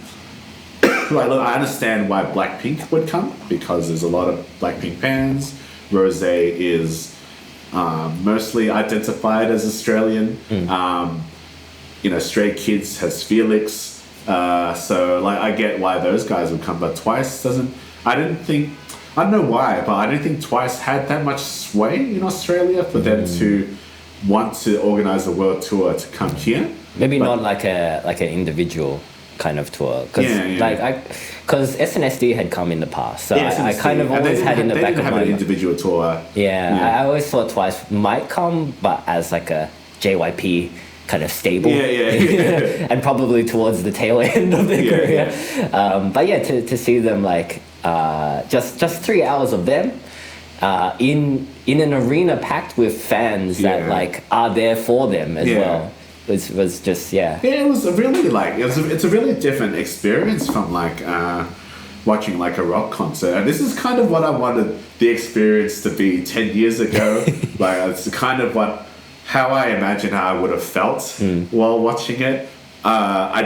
Like, look, I understand why Blackpink would come, because there's a lot of Blackpink fans. Rosé is mostly identified as Australian. You know, Stray Kids has Felix. So like, I get why those guys would come, but Twice doesn't. I don't know why, but I didn't think Twice had that much sway in Australia for them to want to organize a world tour to come here. Maybe not like an individual kind of tour, because SNSD had come in the past, so I kind of always had in the back of my mind. An individual tour. I always thought Twice might come, but as like a JYP kind of stable, and probably towards the tail end of their career. But yeah, to see them like just 3 hours of them in an arena packed with fans that like are there for them as well. It was just it was a really it's a really different experience from like watching like a rock concert, and this is kind of what I wanted the experience to be 10 years ago. Like, it's kind of how I imagine how I would have felt while watching it. I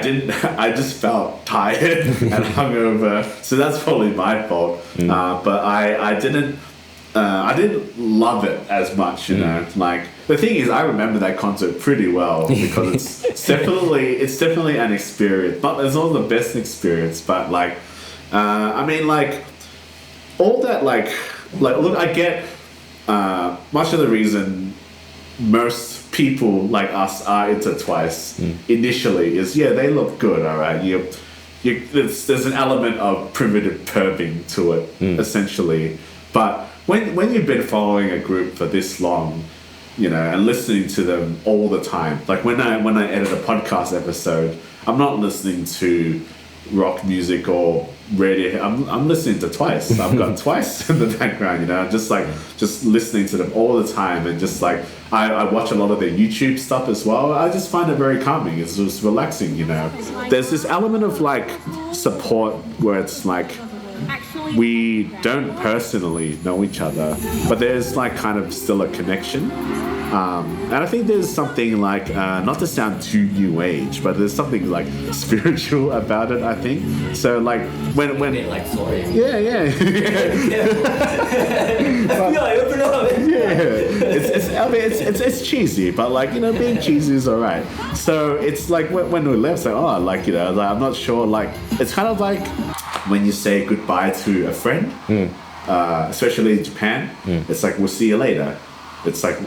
just felt tired and hungover, so that's probably my fault. But I didn't love it as much, you know. Like, the thing is, I remember that concert pretty well, because it's definitely an experience. But it's not the best experience. But like, I mean, like, all that, like look, I get much of the reason most people like us are into Twice initially is they look good, all right. There's an element of primitive perving to it, essentially, but when you've been following a group for this long, you know, and listening to them all the time, like when I edit a podcast episode, I'm not listening to rock music or radio. I'm listening to Twice. I've got Twice in the background, you know, just listening to them all the time, and just like I watch a lot of their YouTube stuff as well. I just find it very calming. It's just relaxing, you know. There's this element of like support where it's like we don't personally know each other, but there's like kind of still a connection. And I think there's something like, not to sound too new age, but there's something like spiritual about it, I think. So like when A bit like sorry. yeah. Open up. It's cheesy, but like, you know, being cheesy is alright. So it's like when we left, like, oh, like, you know, like, I'm not sure, like, it's kind of like when you say goodbye to a friend, especially in Japan, it's like, we'll see you later. It's like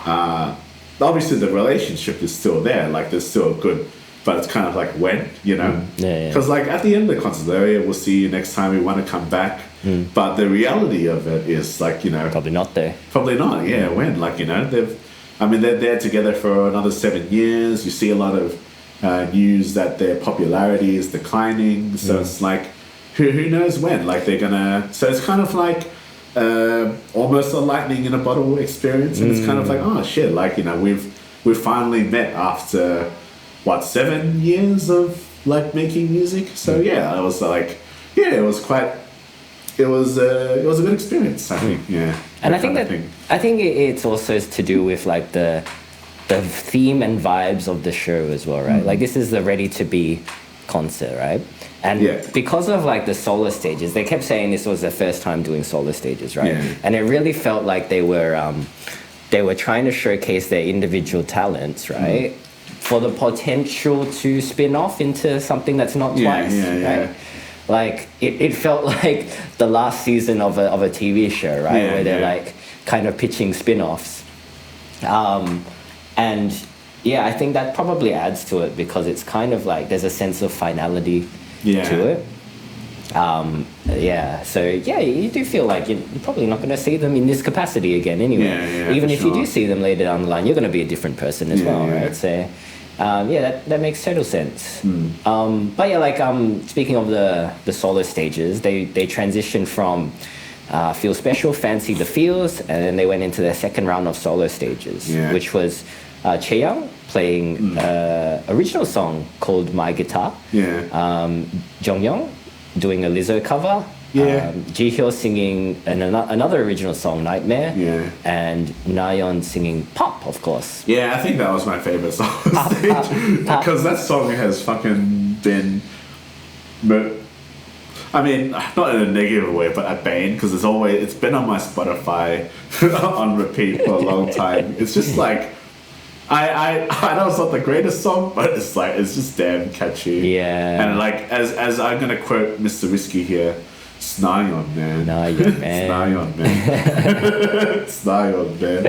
obviously the relationship is still there, like there's still good, but it's kind of like when, you know, because like at the end of the concert, we'll see you next time, we want to come back, but the reality of it is like, you know, Probably not there. probably not, when, like, you know, they're there together for another 7 years. You see a lot of news that their popularity is declining, so it's like who knows when, like they're gonna, so it's kind of like almost a lightning in a bottle experience, and it's kind of like, oh shit, like, you know, we've finally met after 7 years of like making music. So I was like, it was a good experience, I think. And I think it's also to do with like the theme and vibes of the show as well, right? Like this is the Ready to Be concert, right? And because of like the solo stages, they kept saying this was their first time doing solo stages, right? And it really felt like they were trying to showcase their individual talents, right? For the potential to spin off into something that's not Twice, right? Like it felt like the last season of a TV show, right? Where they're like kind of pitching spin-offs. And I think that probably adds to it, because it's kind of like there's a sense of finality to it. So you do feel like you're probably not going to see them in this capacity again anyway. Even if you do see them later down the line, you're going to be a different person as well, right? So that makes total sense. Speaking of the solo stages, they transitioned from Feel Special, Fancy the Feels, and then they went into their second round of solo stages, which was Chaeyoung playing original song called My Guitar, Jonghyun doing a Lizzo cover, Jihyo singing another original song, Nightmare, and Nayeon singing Pop, of course. I think that was my favorite song on stage, because that song has fucking been, I mean, not in a negative way, but at bane, because it's been on my Spotify on repeat for a long time. It's just like, I know it's not the greatest song, but it's like, it's just damn catchy. And like, as I'm gonna quote Mr. Whiskey here, Snayon, man. Snayon, man. Snayon, man.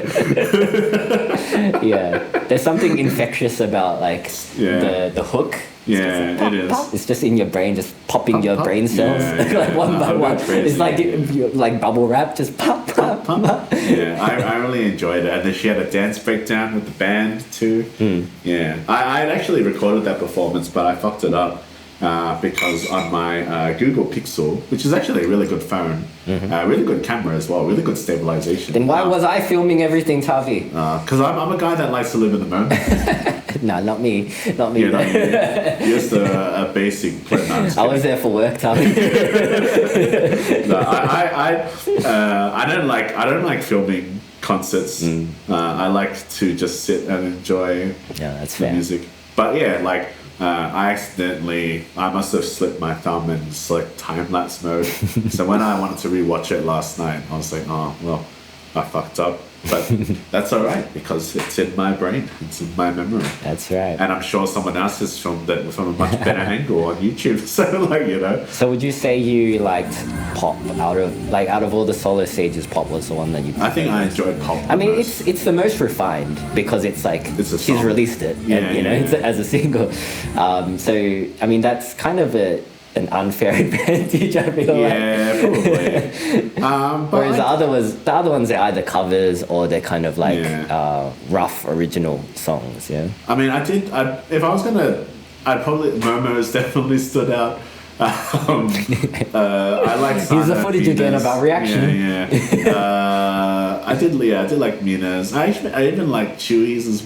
Snayon, man. There's something infectious about like the hook. It is. Pop. It's just in your brain, just popping your brain cells like one by one. It's like bubble wrap, just pop. I really enjoyed it, and then she had a dance breakdown with the band too. I had actually recorded that performance, but I fucked it up because on my Google Pixel, which is actually a really good phone, really good camera as well, really good stabilization. Then why was I filming everything, Tavi? Because I'm a guy that likes to live in the moment. No, not me. Not me. You're not you. You're just a basic player. I was there for work, Tavi. No, I don't like filming concerts. I like to just sit and enjoy the music. But I must have slipped my thumb and select time-lapse mode. So when I wanted to rewatch it last night, I was like, oh, well, I fucked up. But that's all right, because it's in my brain. It's in my memory. That's right. And I'm sure someone else has filmed it from a much better angle on YouTube. So, So would you say you liked Pop out of all the solo stages? Pop was the one that you? I think I enjoyed Pop. I mean, it's the most refined, because it's like she's released it, it's as a single. So I mean, that's kind of an unfair advantage, I feel like. Probably. Whereas the other ones are either covers or they're kind of like rough original songs. I mean, if I was gonna, I'd probably Momo's definitely stood out. I like. Here's the footage again about reaction. I did like Mina's. I even like Chewy's as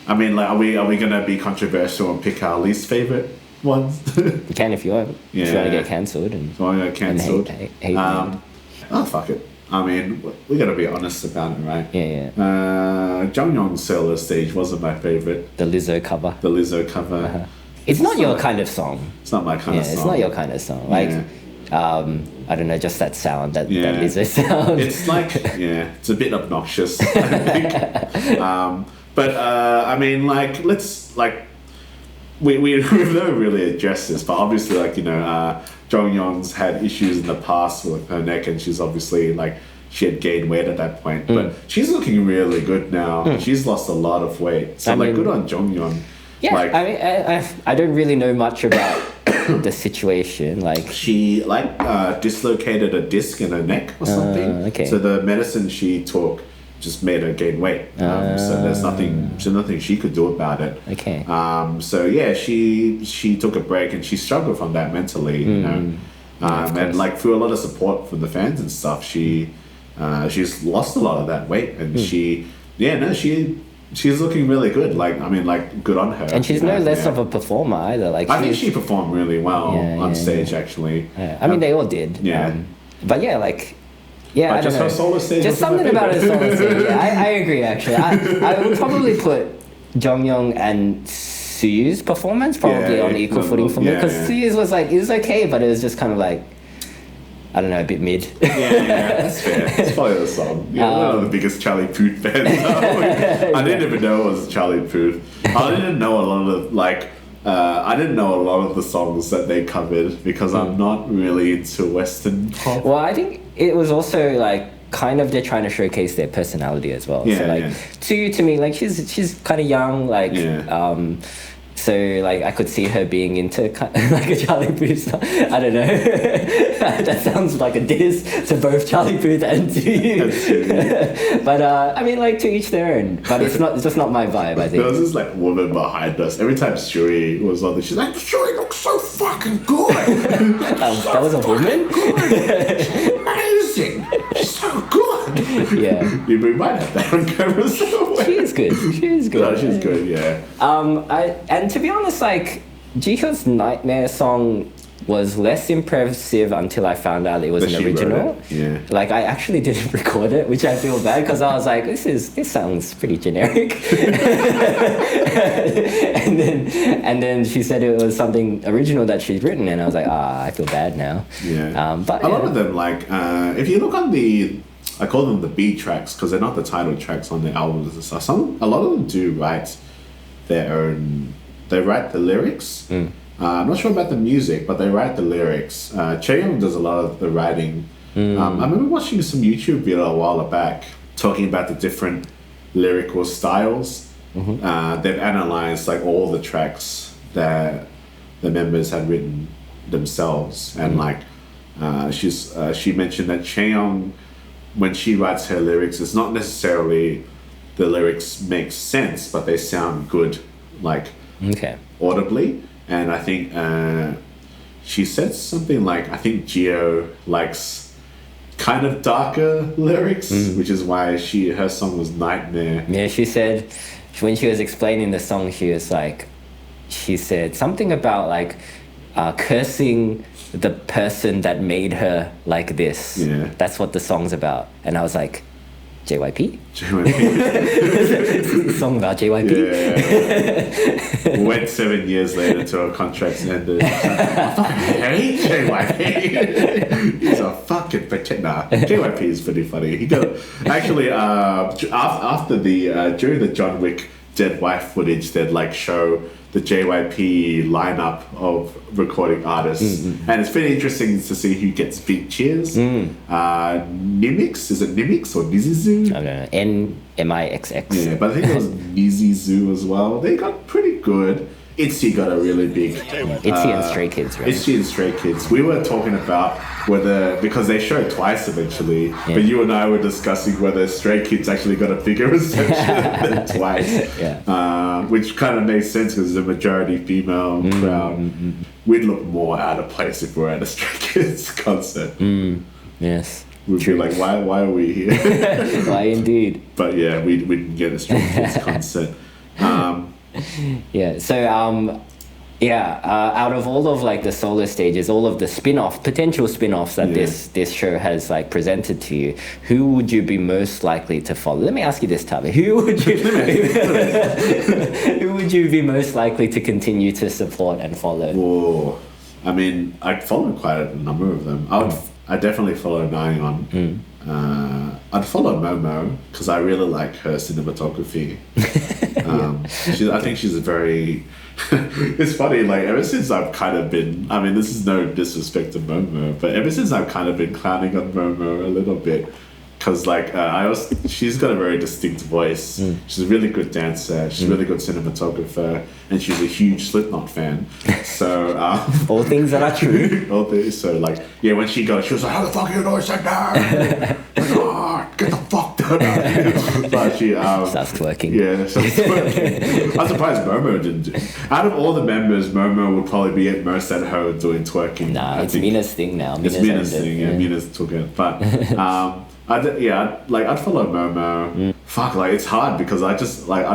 I mean, like, are we gonna be controversial and pick our least favorite ones? You can if you want. If you want to get cancelled So I got cancelled. hate Oh, fuck it. I mean, we gotta be honest about it, right? Yeah. Jonghyun's solo stage wasn't my favorite. The Lizzo cover. The Lizzo cover. It's not your kind of song. It's not my kind of song. It's not your kind of song. Like, I don't know, just that sound, that Lizzo sound. It's like, it's a bit obnoxious, I think. I mean, like, let's, like, we've never really addressed this, but obviously, like, you know, Jonghyun's had issues in the past with her neck, and she's obviously, like, she had gained weight at that point. But she's looking really good now. She's lost a lot of weight. So, good on Jonghyun. Yeah, like, I mean, I don't really know much about the situation. Like, she, dislocated a disc in her neck or something. Okay. So the medicine she took just made her gain weight. So there's nothing she could do about it. Okay. So yeah, she took a break and she struggled from that mentally, you know. And like through a lot of support from the fans and stuff, she's lost a lot of that weight, and she's looking really good. Like, I mean, like, good on her. And she's no less of a performer either. Like, I think she performed really well on stage, actually. Yeah. I mean, they all did. Yeah. But yeah, like. Yeah, but I don't just know. her solo stage. Just something about her solo stage. Yeah, I agree. Actually, I would probably put Jonghyun and Suyu's performance probably on equal footing for me, because Suyu's was like, it was okay, but it was just kind of like, I don't know, a bit mid. Yeah, that's fair. It's probably the song. Yeah, I'm one of the biggest Charlie Puth fans. I didn't even know it was Charlie Puth. I didn't know a lot of the songs that they covered, because I'm not really into Western pop. Well, I think it was also like kind of they're trying to showcase their personality as well. Yeah, so like to me, like she's kind of young, like so like I could see her being into like a Charlie Puth song. I don't know. That sounds like a diss to both Charlie Puth and to you. But I mean, like, to each their own. But it's just not my vibe, I think. There was this like woman behind us. Every time Shui was on, she's like, "Shui looks so fucking good." That was a woman. She's amazing. She's so good. Yeah. We might have that on camera somewhere. She is good. No, she's good. Yeah. And to be honest, like, Jiho's Nightmare song was less impressive until I found out it was an original. Yeah. Like, I actually didn't record it, which I feel bad, because I was like, this sounds pretty generic. and then she said it was something original that she'd written, and I was like, I feel bad now. Yeah. But a lot of them, like, if you look on I call them the B tracks, because they're not the title tracks on the albums and stuff. A lot of them do write their own. They write the lyrics. I'm not sure about the music, but they write the lyrics. Chaeyoung does a lot of the writing. I remember watching some YouTube video a while back talking about the different lyrical styles. They've analyzed like all the tracks that the members had written themselves, and like she mentioned that Chaeyoung, when she writes her lyrics, it's not necessarily the lyrics make sense, but they sound good, like audibly. And I think she said something like, I think Gio likes kind of darker lyrics, which is why her song was Nightmare. Yeah, she said when she was explaining the song, she said something about like cursing the person that made her like this. Yeah. That's what the song's about. And I was like, JYP? Song about JYP? Yeah. Went 7 years later till our contracts ended. I fucking hate JYP. He's a fucking pretender. JYP is pretty funny. He got actually after during the John Wick Dead Wife footage, they'd like show the JYP lineup of recording artists, and it's pretty interesting to see who gets big cheers. Nimix, is it Nimix or Nizizu? I don't know. NMIXX. Yeah, but I think it was Nizizu as well. They got pretty good. ITZY got a really big... ITZY and Stray Kids, right? ITZY and Stray Kids. We were talking about whether... Because they showed twice eventually, but you and I were discussing whether Stray Kids actually got a bigger reception than twice. Which kind of makes sense because it's a majority female crowd. We'd look more out of place if we were at a Stray Kids concert. Yes. We'd be like, why are we here? Why indeed? But yeah, we didn't get a Stray Kids concert. Yeah. So out of all of like the solo stages, all of the potential spin-offs that this show has like presented to you, who would you be most likely to follow? Let me ask you this, Tavi. Who would you be most likely to continue to support and follow? Whoa. I mean, I'd follow quite a number of them. I'd definitely follow Nayeon. I'd follow Momo because I really like her cinematography. I think she's a very... It's funny, like, ever since I've kind of been... I mean, this is no disrespect to Momo, but ever since I've kind of been clowning on Momo a little bit, because, like, she's got a very distinct voice. She's a really good dancer. She's a really good cinematographer. And she's a huge Slipknot fan. So... all things that are true. All things. So, like, yeah, when she goes, she was like, how the fuck are you doing that? Get the fuck down. But she... starts twerking. Yeah, starts twerking. I'm surprised Momo didn't do... Out of all the members, Momo would probably be at most at home doing twerking. Nah, it's Mina's thing now. It's Mina's thing, yeah. Mina's took it. But... I'd follow Momo. Fuck, like, it's hard because I'd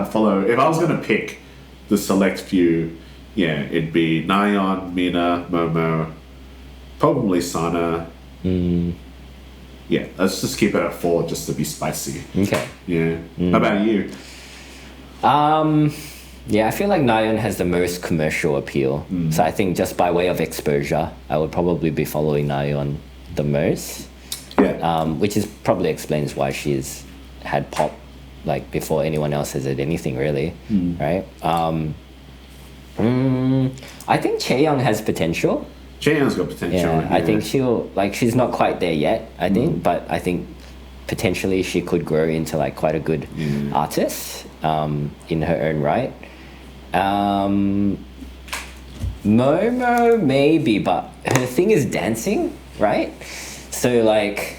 follow... If I was going to pick the select few, it'd be Nayeon, Mina, Momo, probably Sana. Yeah, let's just keep it at 4 just to be spicy. Okay. Yeah. How about you? I feel like Nayeon has the most commercial appeal. So I think just by way of exposure, I would probably be following Nayeon the most. Yeah. Which is probably explains why she's had pop like before anyone else has had anything really, right? I think Chaeyoung has potential. Chaeyoung's got potential. Yeah, I think she's not quite there yet, I think, but I think potentially she could grow into like quite a good artist in her own right. Momo maybe, but her thing is dancing, right? So like,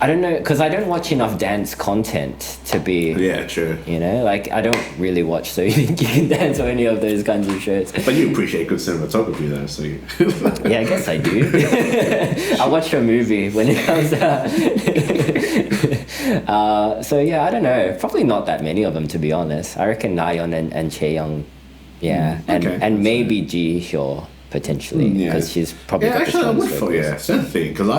I don't know, because I don't watch enough dance content to be... Yeah, true. You know, like, I don't really watch So You Think You Can Dance or any of those kinds of shows. But you appreciate good cinematography, though, so you... Yeah, I guess I do. I watch a movie when it comes out. So, yeah, I don't know. Probably not that many of them, to be honest. I reckon Nayeon and Chaeyoung, and maybe Ji Hyo, potentially, because she's probably got the strongest vocals. Same thing, because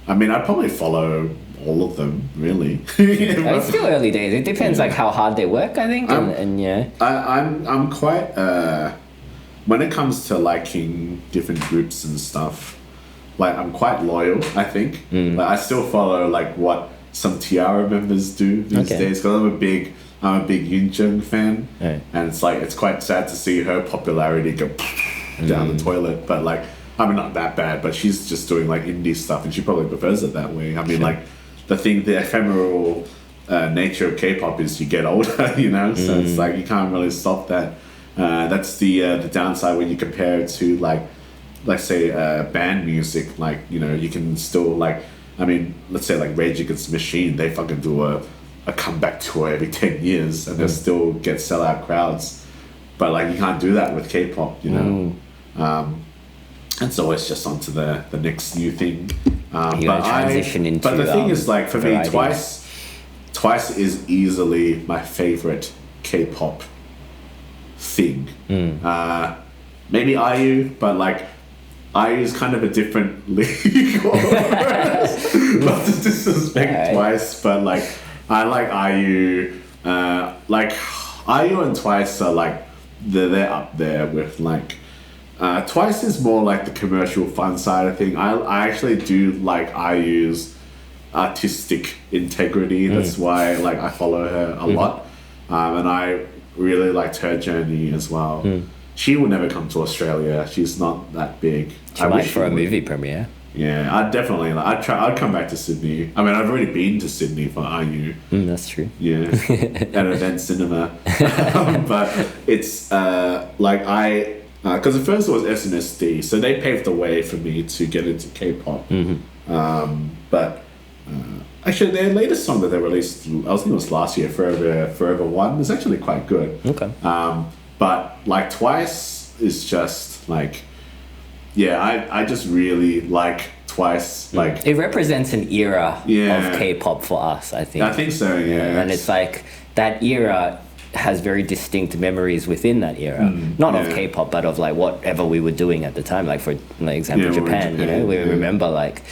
I'd probably follow all of them, really. It's still early days. It depends, like how hard they work, I think, I'm quite when it comes to liking different groups and stuff. Like I'm quite loyal, I think. Like I still follow like what some Tiara members do these days because I'm a big Yoonjung fan, and it's quite sad to see her popularity go down the toilet. But like. I mean, not that bad, but she's just doing like indie stuff, and she probably prefers it that way. I mean, like the ephemeral nature of K-pop is you get older, you know. So it's like you can't really stop that. That's the downside when you compare it to like say band music. Like you know, you can still like. I mean, let's say like Rage Against the Machine, they fucking do a comeback tour every 10 years, and they still get sellout crowds. But like you can't do that with K-pop, you know. And so it's just onto the next new thing. But the thing is, like for me, Twice is easily my favorite K-pop thing. Maybe IU, but like IU is kind of a different league. Not to disrespect Twice, but like I like IU. Like IU and Twice are like they're up there with like. Twice is more like the commercial fun side of thing. I actually do like IU's artistic integrity. That's why like I follow her a lot, and I really liked her journey as well. She will never come to Australia. She's not that big. She might for a movie premiere. Yeah, I'd definitely. I'd come back to Sydney. I mean, I've already been to Sydney for IU. That's true. Yeah, at Event Cinema, but it's like I. Because at first it was SNSD, so they paved the way for me to get into K-pop. But actually, their latest song that they released, I think it was last year, Forever One, is actually quite good. Okay. But like Twice is just like, I just really like Twice. Like it represents an era Yeah. of K-pop for us, I think. I think so. Yeah. And it's like that era has very distinct memories within that era, not of yeah. K-pop, but of like whatever we were doing at the time. Like for example, Yeah, we were in Japan, you know, Japan, we yeah. remember like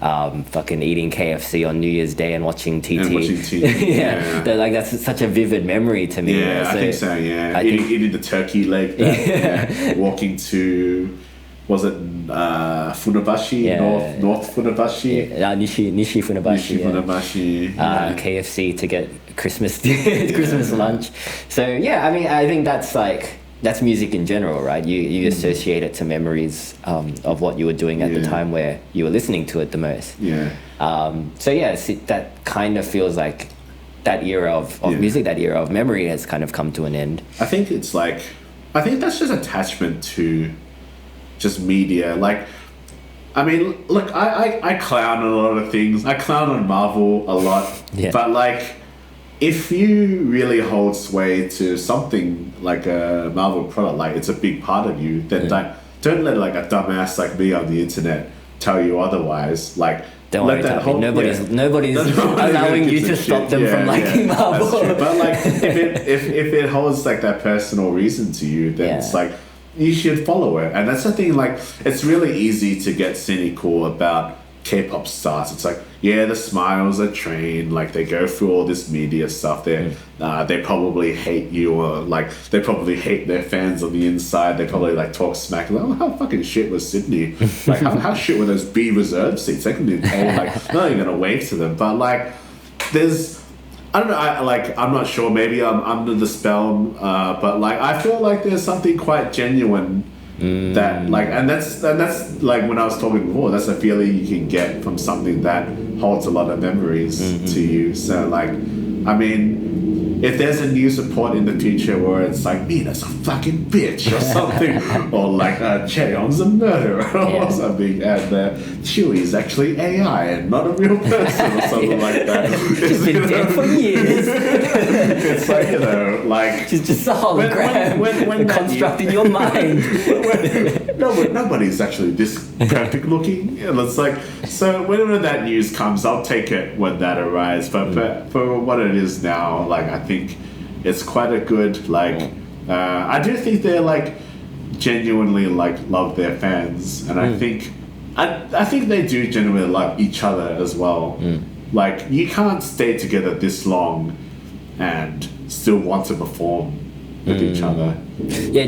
fucking eating KFC on New Year's Day and watching TT. And watching TT, yeah. Like that's such a vivid memory to me. Yeah, I think so. Yeah, eating the turkey leg. Walking to, was it Funabashi? Yeah. North Funabashi. Nishi Funabashi. Nishi Funabashi. Yeah. KFC to get Christmas Christmas lunch. So yeah, I mean, I think that's music in general, right? You associate it to memories of what you were doing at the time where you were listening to it the most. Yeah. So yeah, that kind of feels like that era of music, that era of memory has kind of come to an end. I think that's just attachment to just media. Like, I mean, look, I clown on a lot of things. I clown on Marvel a lot. Yeah. But like, if you really hold sway to something like a Marvel product, like it's a big part of you, then don't let like a dumbass like me on the internet tell you otherwise. Like, don't worry, nobody's allowing you to stop them from liking Marvel. That's true. But like, if it holds like that personal reason to you, then it's like you should follow it. And that's the thing. Like, it's really easy to get cynical about K-pop stars. It's like, yeah, the smiles are trained, like they go through all this media stuff. They probably hate you, or like they probably hate their fans on the inside. They probably like talk smack, like, oh, how fucking shit was Sydney? Like how shit were those B reserve seats? They couldn't even pay, like not even gonna wave to them. But like, I don't know, I'm not sure, maybe I'm under the spell, but like I feel like there's something quite genuine that like, and that's like when I was talking before, that's a feeling you can get from something that holds a lot of memories to you. So like, I mean, if there's a news report in the future where it's like, Mina's a fucking bitch or something, or like Cheon's a murderer or something, and Chewie actually AI and not a real person or something like that. She's been dead for years. It's like, you know, like she's just a hologram when construct in your mind. Nobody's actually this perfect looking. Yeah, it's like, so whenever that news comes, I'll take it when that arrives. But for what it is now, like I think it's quite a good like. I do think they're like genuinely like love their fans, and I think they do genuinely love each other as well. Like you can't stay together this long and still want to perform with each other. Yeah,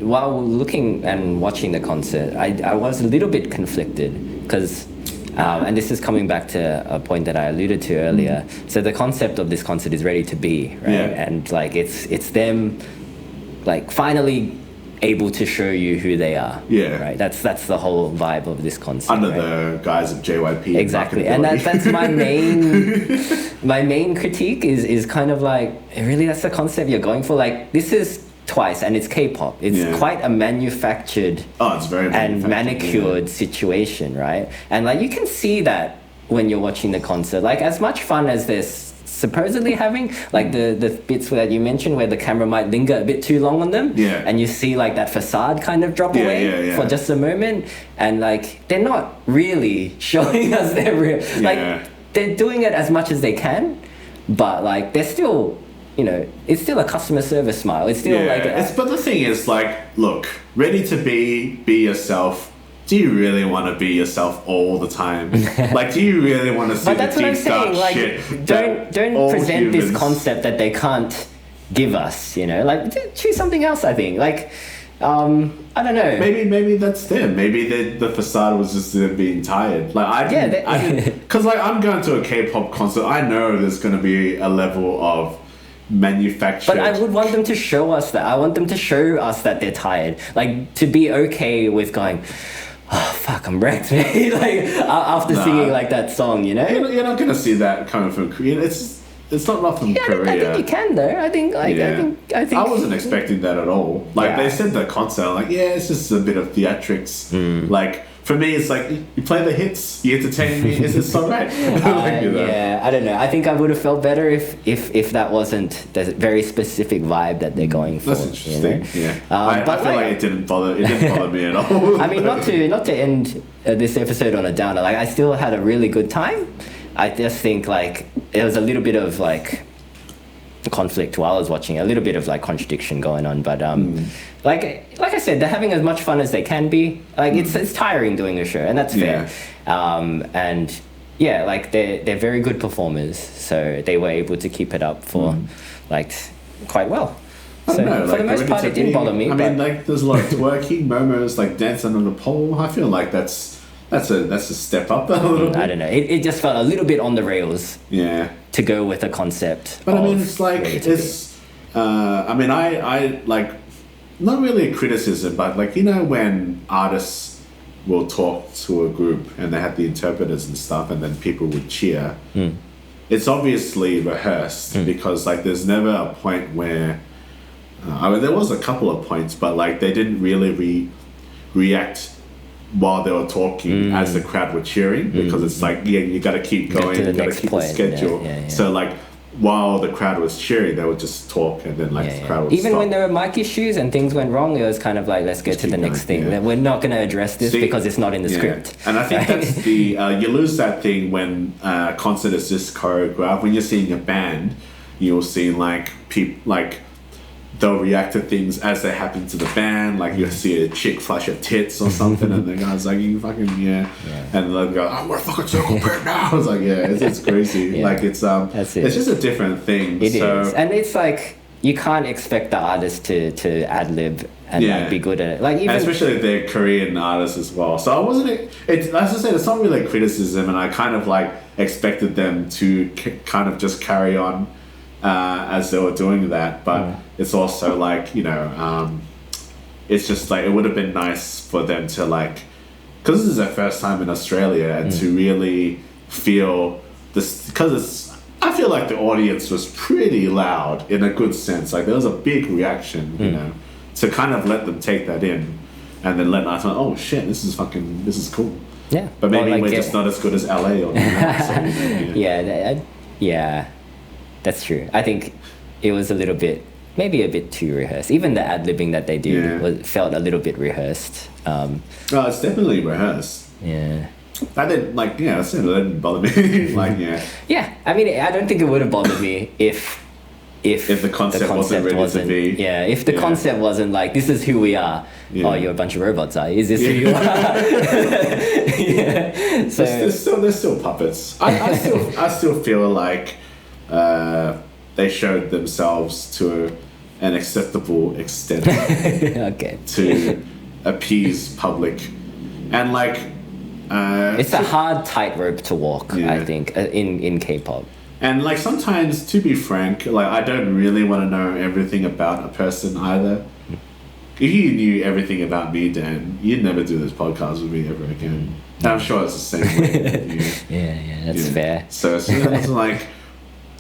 while looking and watching the concert, I was a little bit conflicted because, and this is coming back to a point that I alluded to earlier. So the concept of this concert is Ready to Be, right? Yeah. And like it's them, like finally able to show you who they are. Yeah. Right. That's the whole vibe of this concert. Under the guise of JYP. Exactly, and that's my main critique is kind of like, really, that's the concept you're going for? Like, this is Twice and it's K-pop. It's quite a manufactured it's very and manicured situation, right? And like you can see that when you're watching the concert. Like as much fun as this supposedly having, like the bits that you mentioned where the camera might linger a bit too long on them, and you see like that facade kind of drop away for just a moment, and like they're not really showing us their real, like they're doing it as much as they can, but like they're still, you know, it's still a customer service smile. It's still like but the thing is, like, look, Ready to be yourself. Do you really want to be yourself all the time? Like, do you really want to see but that's the what I'm deep saying. dark Like, shit? don't present this concept that they can't give us. You know, like choose something else. I think. Like, I don't know. Maybe that's them. Maybe the facade was just them being tired. Like because like I'm going to a K-pop concert. I know there's going to be a level of manufactured. But I would want them to show us that. I want them to show us that they're tired. Like to be okay with going, oh fuck, I'm wrecked, man. Like after singing like that song, you know. You're not gonna see that coming from Korea. It's not from Korea. I think you can though. I think I think I wasn't expecting that at all. Like they said the concert, like it's just a bit of theatrics. Like for me, it's like, you play the hits, you entertain me, is this alright? Yeah, I don't know. I think I would have felt better if that wasn't the very specific vibe that they're going for. That's interesting. You know? Yeah, I feel like it didn't bother me at all. I mean, not to end this episode on a downer. Like, I still had a really good time. I just think like there was a little bit of like conflict while I was watching, a little bit of like contradiction going on, but like I said, they're having as much fun as they can be. Like it's tiring doing a show, and that's fair. And yeah, like they're very good performers, so they were able to keep it up for like quite well. So know, for the most part, it didn't bother me. I mean, like there's a lot of twerking, Momo's like dancing on the pole. I feel like that's a step up a little bit. I don't know. It just felt a little bit on the rails. Yeah. To go with a concept. But I mean, it's like I mean, I like not really a criticism, but like, you know, when artists will talk to a group and they have the interpreters and stuff, and then people would cheer. It's obviously rehearsed because like there's never a point where I mean, there was a couple of points, but like they didn't really react while they were talking as the crowd were cheering, because it's like, yeah, you got to keep going, you got to keep the schedule. So like while the crowd was cheering, they would just talk, and then like the crowd would even stop. when there were mic issues and things went wrong, it was kind of like, let's get to the next thing. We're not going to address this because it's not in the script. And I think that's the you lose that thing when a concert is just choreographed. When you're seeing a band, you'll see like people like they'll react to things as they happen to the band. Like you'll see a chick flash her tits or something, and the guy's like, "You fucking and they'll go, "Oh, we're fucking circle pit now." I was like, "Yeah, it's crazy." Like it's it's just a different thing. It is, and it's like you can't expect the artist to ad lib and like, be good at it. Like even especially if they're Korean artists as well. So I wasn't. As I said, it's not really criticism, and I kind of like expected them to kind of just carry on as they were doing that, but it's also like, you know, it's just like it would have been nice for them to like, because this is their first time in Australia, and to really feel this, because I feel like the audience was pretty loud in a good sense. Like there was a big reaction, you know, to kind of let them take that in, and then let us know, oh shit, this is cool. Yeah, but maybe like, we're just not as good as LA or yeah. That's true. I think it was maybe a bit too rehearsed. Even the ad-libbing that they did felt a little bit rehearsed. It's definitely rehearsed. Yeah. That didn't, like, I said it didn't bother me. Like, Yeah, I mean, I don't think it would have bothered me if the concept wasn't ready to be. Yeah, if the concept wasn't like, this is who we are. Oh, you're a bunch of robots, are you? Is this who you are? So they're still puppets. I still feel like they showed themselves to an acceptable extent to appease public, and like it's a hard tightrope to walk. I think in K-pop. And like sometimes, to be frank, like I don't really want to know everything about a person either. If you knew everything about me, Dan, you'd never do this podcast with me ever again. And I'm sure it's the same way with you. Yeah, that's fair. So it's like,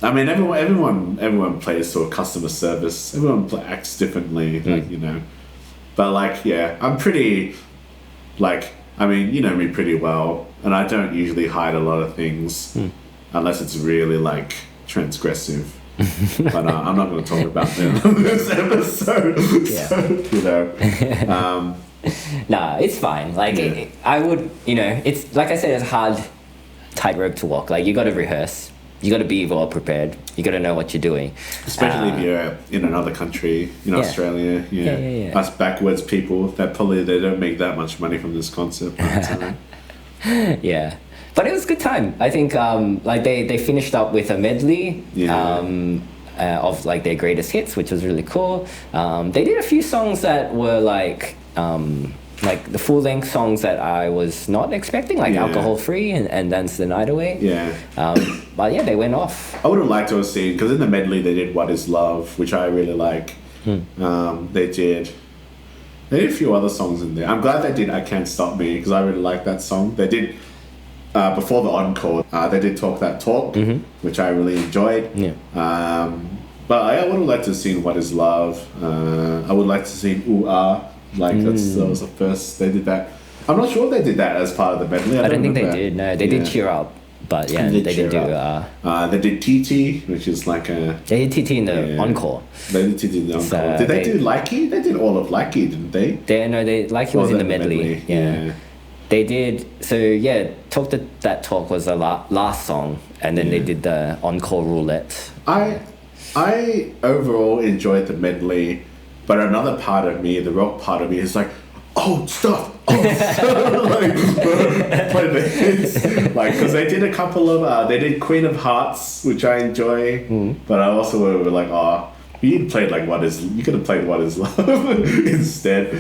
I mean, everyone plays to a customer service. Everyone acts differently, like, you know. But like, I'm pretty, like, I mean, you know me pretty well, and I don't usually hide a lot of things unless it's really like transgressive. But I'm not going to talk about them on this episode. So, you know. Nah, it's fine. Like I would, you know, it's like I said, it's a hard tightrope to walk. Like you got to rehearse. You got to be well prepared. You got to know what you're doing. Especially if you're in another country, in Australia. Us backwards people, they don't make that much money from this concept. Yeah. But it was a good time. I think like they finished up with a medley of like their greatest hits, which was really cool. They did a few songs that were like the full-length songs that I was not expecting, like Alcohol Free and Dance the Night Away. But they went off. I would have liked to have seen, because in the medley they did What Is Love, which I really like. They did a few other songs in there. I'm glad they did I Can't Stop Me, because I really like that song. They did before the encore, they did Talk That Talk, which I really enjoyed. But I would have liked to have seen What Is Love. I would like to see Ooh Ah. Like that was the first they did that. I'm not sure if they did that as part of the medley. I don't think they remember. did. No, they did Cheer Up, but yeah, they did do. They did TT, which is like a. They did TT in the encore. They did TT in the encore. So did they do Likey? They did all of Likey, didn't they? Likey was in the medley. Yeah. They did. So yeah, that talk was the last song, and then they did the encore roulette. I overall enjoyed the medley, but another part of me, the rock part of me, is like, stuff. Like, play the hits. Like, because they did a couple of, they did Queen of Hearts, which I enjoy, but I also were like, you could have played What Is Love instead.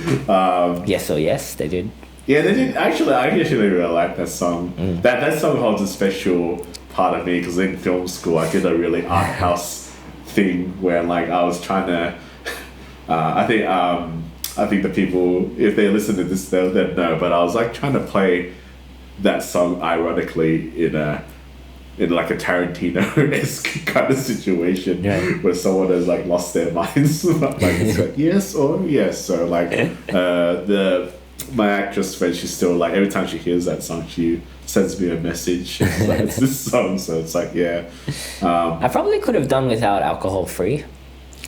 Yes or Yes, they did. Yeah, they did. Actually, I actually really like that song. That song holds a special part of me because in film school I did a really art house thing where like I was trying to. I think the people, if they listen to this, they'll know. But I was like trying to play that song ironically in like a Tarantino-esque kind of situation where someone has like lost their minds. Like it's like yes or yes. So like my actress friend, she's still like every time she hears that song, she sends me a message. It's, like, it's this song, so it's like I probably could have done without alcohol free.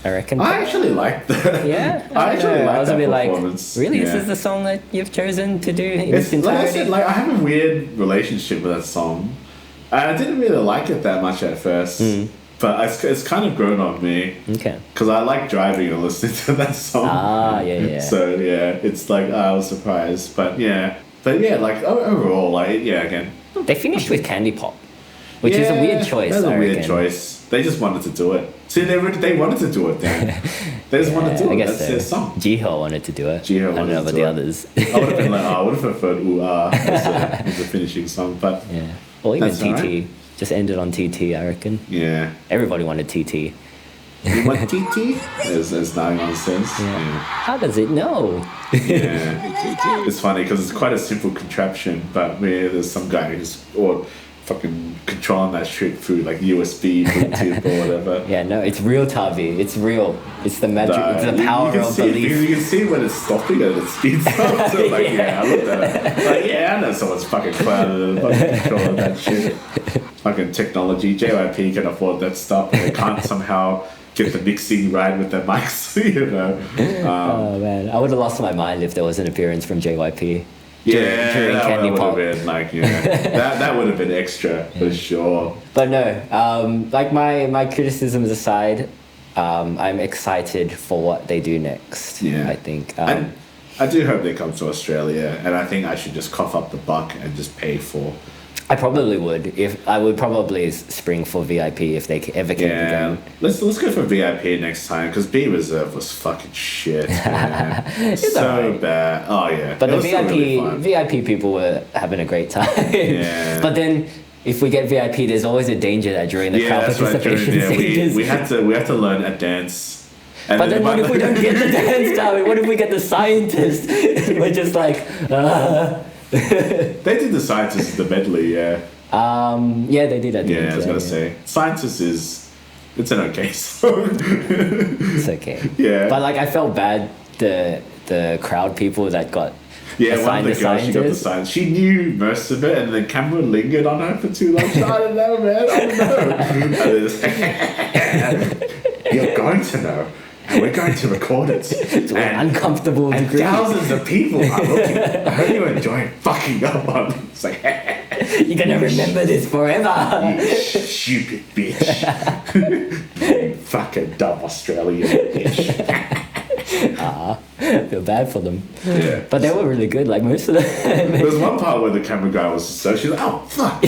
I reckon. I actually liked that. Yeah, I actually liked that Like, performance. really, this is the song that you've chosen to do in its entirety? Like I said, I have a weird relationship with that song. I didn't really like it that much at first, but it's kind of grown on me. Okay. Because I like driving and listening to that song. Yeah. So yeah, it's like I was surprised, but like overall, again. They finished with Candy Pop, which is a weird choice. That's a weird choice. They just wanted to do it. See, they wanted to do it then. They just wanted to do it. That's their song. Jihyo wanted to do it. I don't know about the others. I would have been like, I would have preferred Ooh Ah as the finishing song, but yeah. Or even TT. Right. Just ended on TT, I reckon. Yeah. Everybody wanted TT. You want TT? As Naeon says. Yeah. How does it know? Yeah. It's funny because it's quite a simple contraption, but there's some guy who's fucking controlling that shit through like USB, Bluetooth or whatever. Yeah, no, it's real, Tavi. It's real. It's the magic. It's the power of belief. You can see when it's stopping and it speeds up. So like, I looked at it. Like, I know someone's fucking clouded and fucking controlling that shit. Fucking technology. JYP can afford that stuff, but they can't somehow get the mixing right with their mics, you know. Oh man, I would have lost my mind if there was an appearance from JYP. During Candy Pop. Would have been that would have been extra for sure. But no, like my criticisms aside, I'm excited for what they do next. Yeah, I think. I do hope they come to Australia, and I think I should just cough up the buck and just pay for. I probably would. I would probably spring for VIP if they ever came again. Let's go for VIP next time because B Reserve was fucking shit. It's so bad. Oh yeah. But the VIP people were having a great time. Yeah. But then if we get VIP, there's always a danger that during the crowd participation stages, we have to learn a dance. But then what if we don't get the dance, Darwin? What if we get the scientist? We're just like. They did the Scientist the medley, yeah. Yeah, they did. I was gonna say Scientist it's an okay song. It's okay. Yeah. But like I felt bad the crowd people that got one of the girls she got the science. She knew most of it, and the camera lingered on her for too long. I don't know, man. I don't know. You're going to know. And we're going to record it. It's an uncomfortable and degree. Thousands of people are looking. I hope you enjoy fucking up on it. It's like, you're going to remember this forever. You stupid bitch. You fucking dumb Australian bitch. Feel bad for them. Yeah. But they were really good, like most of them. There was one part where the camera guy was so she's like, oh fuck.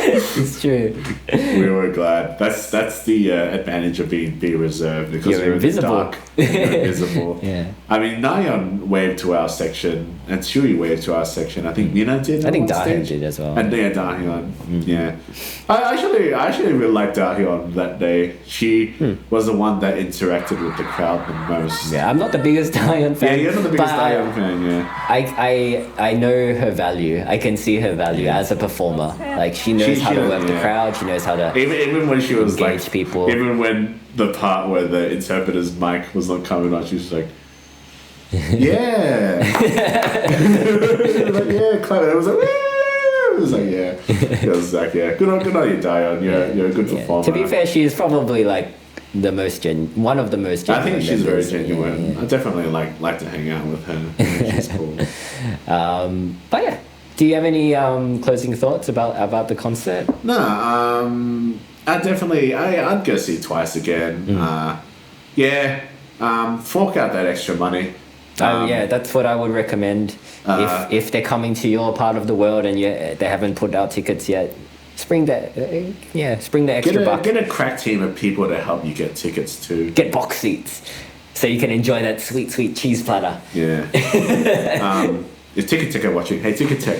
It's true. We were glad. That's the advantage of being B Reserve because you're invisible. You're invisible. Yeah. I mean, Nayeon waved to our section and Shui waved to our section. I think Mina did. I think Dahyun did as well. And Dahyun. Yeah. I actually really liked Dahyun that day. She was the one that interacted with the crowd the most. Yeah, I'm not the biggest Dahyun fan. Yeah, you're not the biggest Dahyun fan. Yeah. I know her value. I can see her value as a performer. Like she knows how to work the crowd. She knows how to even when she was engage like people. Even when the part where the interpreter's mic was not coming on, she was like, Yeah. Like, yeah, clever. It was like, woo! It was like, yeah. It was like, yeah. Good on you, Dion. You're a good performer. To be fair, she is probably like one of the most genuine. I think she's very members. genuine. Yeah. I definitely like to hang out with her. Yeah, she's cool. But yeah, do you have any closing thoughts about the concert? No, I'd go see Twice again. Fork out that extra money. Yeah, that's what I would recommend. If they're coming to your part of the world and they haven't put out tickets yet, spring the extra buck. Get a crack team of people to help you get tickets too. Get box seats so you can enjoy that sweet, sweet cheese platter. Yeah. Is Ticket Tech watching? Hey, Ticket Tech.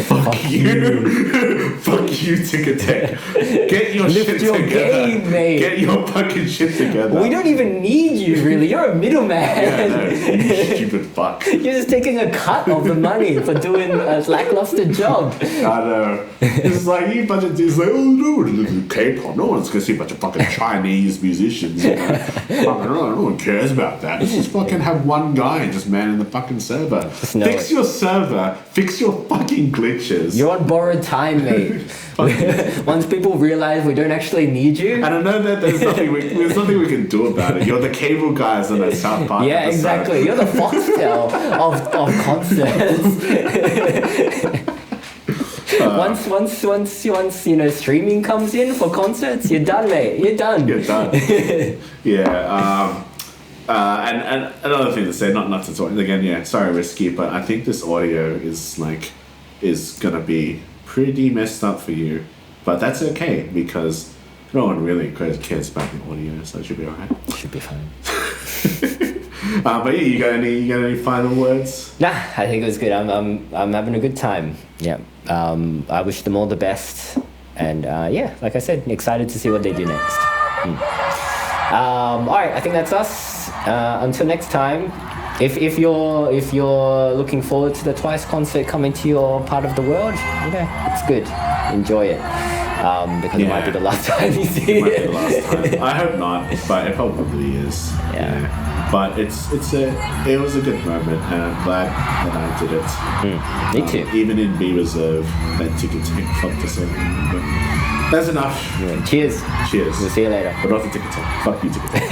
Fuck you. Fuck you, Ticket Tech. Get your Lift shit your together. game, mate. Get your fucking shit together. We don't even need you, really. You're a middleman. Yeah, no, you stupid fuck. You're just taking a cut of the money for doing a lackluster job. I know. It's like you bunch of dudes like, oh no, K-pop. No one's gonna see a bunch of fucking Chinese musicians. You know? No one cares about that. Just fucking have one guy just manning the fucking server. Fix your server. Fix your fucking glitches. You're on borrowed time, mate. Once people realize we don't actually need you. And I know that there's nothing we can do about it. You're the cable guys on that South Park Yeah, episode. exactly. You're the Foxtel of concerts. Once streaming comes in for concerts, you're done, mate. You're done. You're done. Yeah. And another thing to say, not to talk again. Yeah, sorry, risky, but I think this audio is gonna be pretty messed up for you, but that's okay because no one really cares about the audio, so it should be alright. Should be fine. But yeah, you got any final words? Nah, I think it was good. I'm having a good time. Yeah. I wish them all the best, and like I said, excited to see what they do next. All right, I think that's us. Until next time, if you're looking forward to the Twice concert coming to your part of the world, it's good. Enjoy it, because it might be the last time you see It might be it. the last time. I hope not, but it probably is. Yeah. But it was a good moment, and I'm glad that I did it. Me too. Even in B Reserve, that Ticket Tech fucked us over. But that's enough. Yeah, cheers. Cheers. We'll see you later. But not the Ticket Tech. Fuck you, Ticket Tech.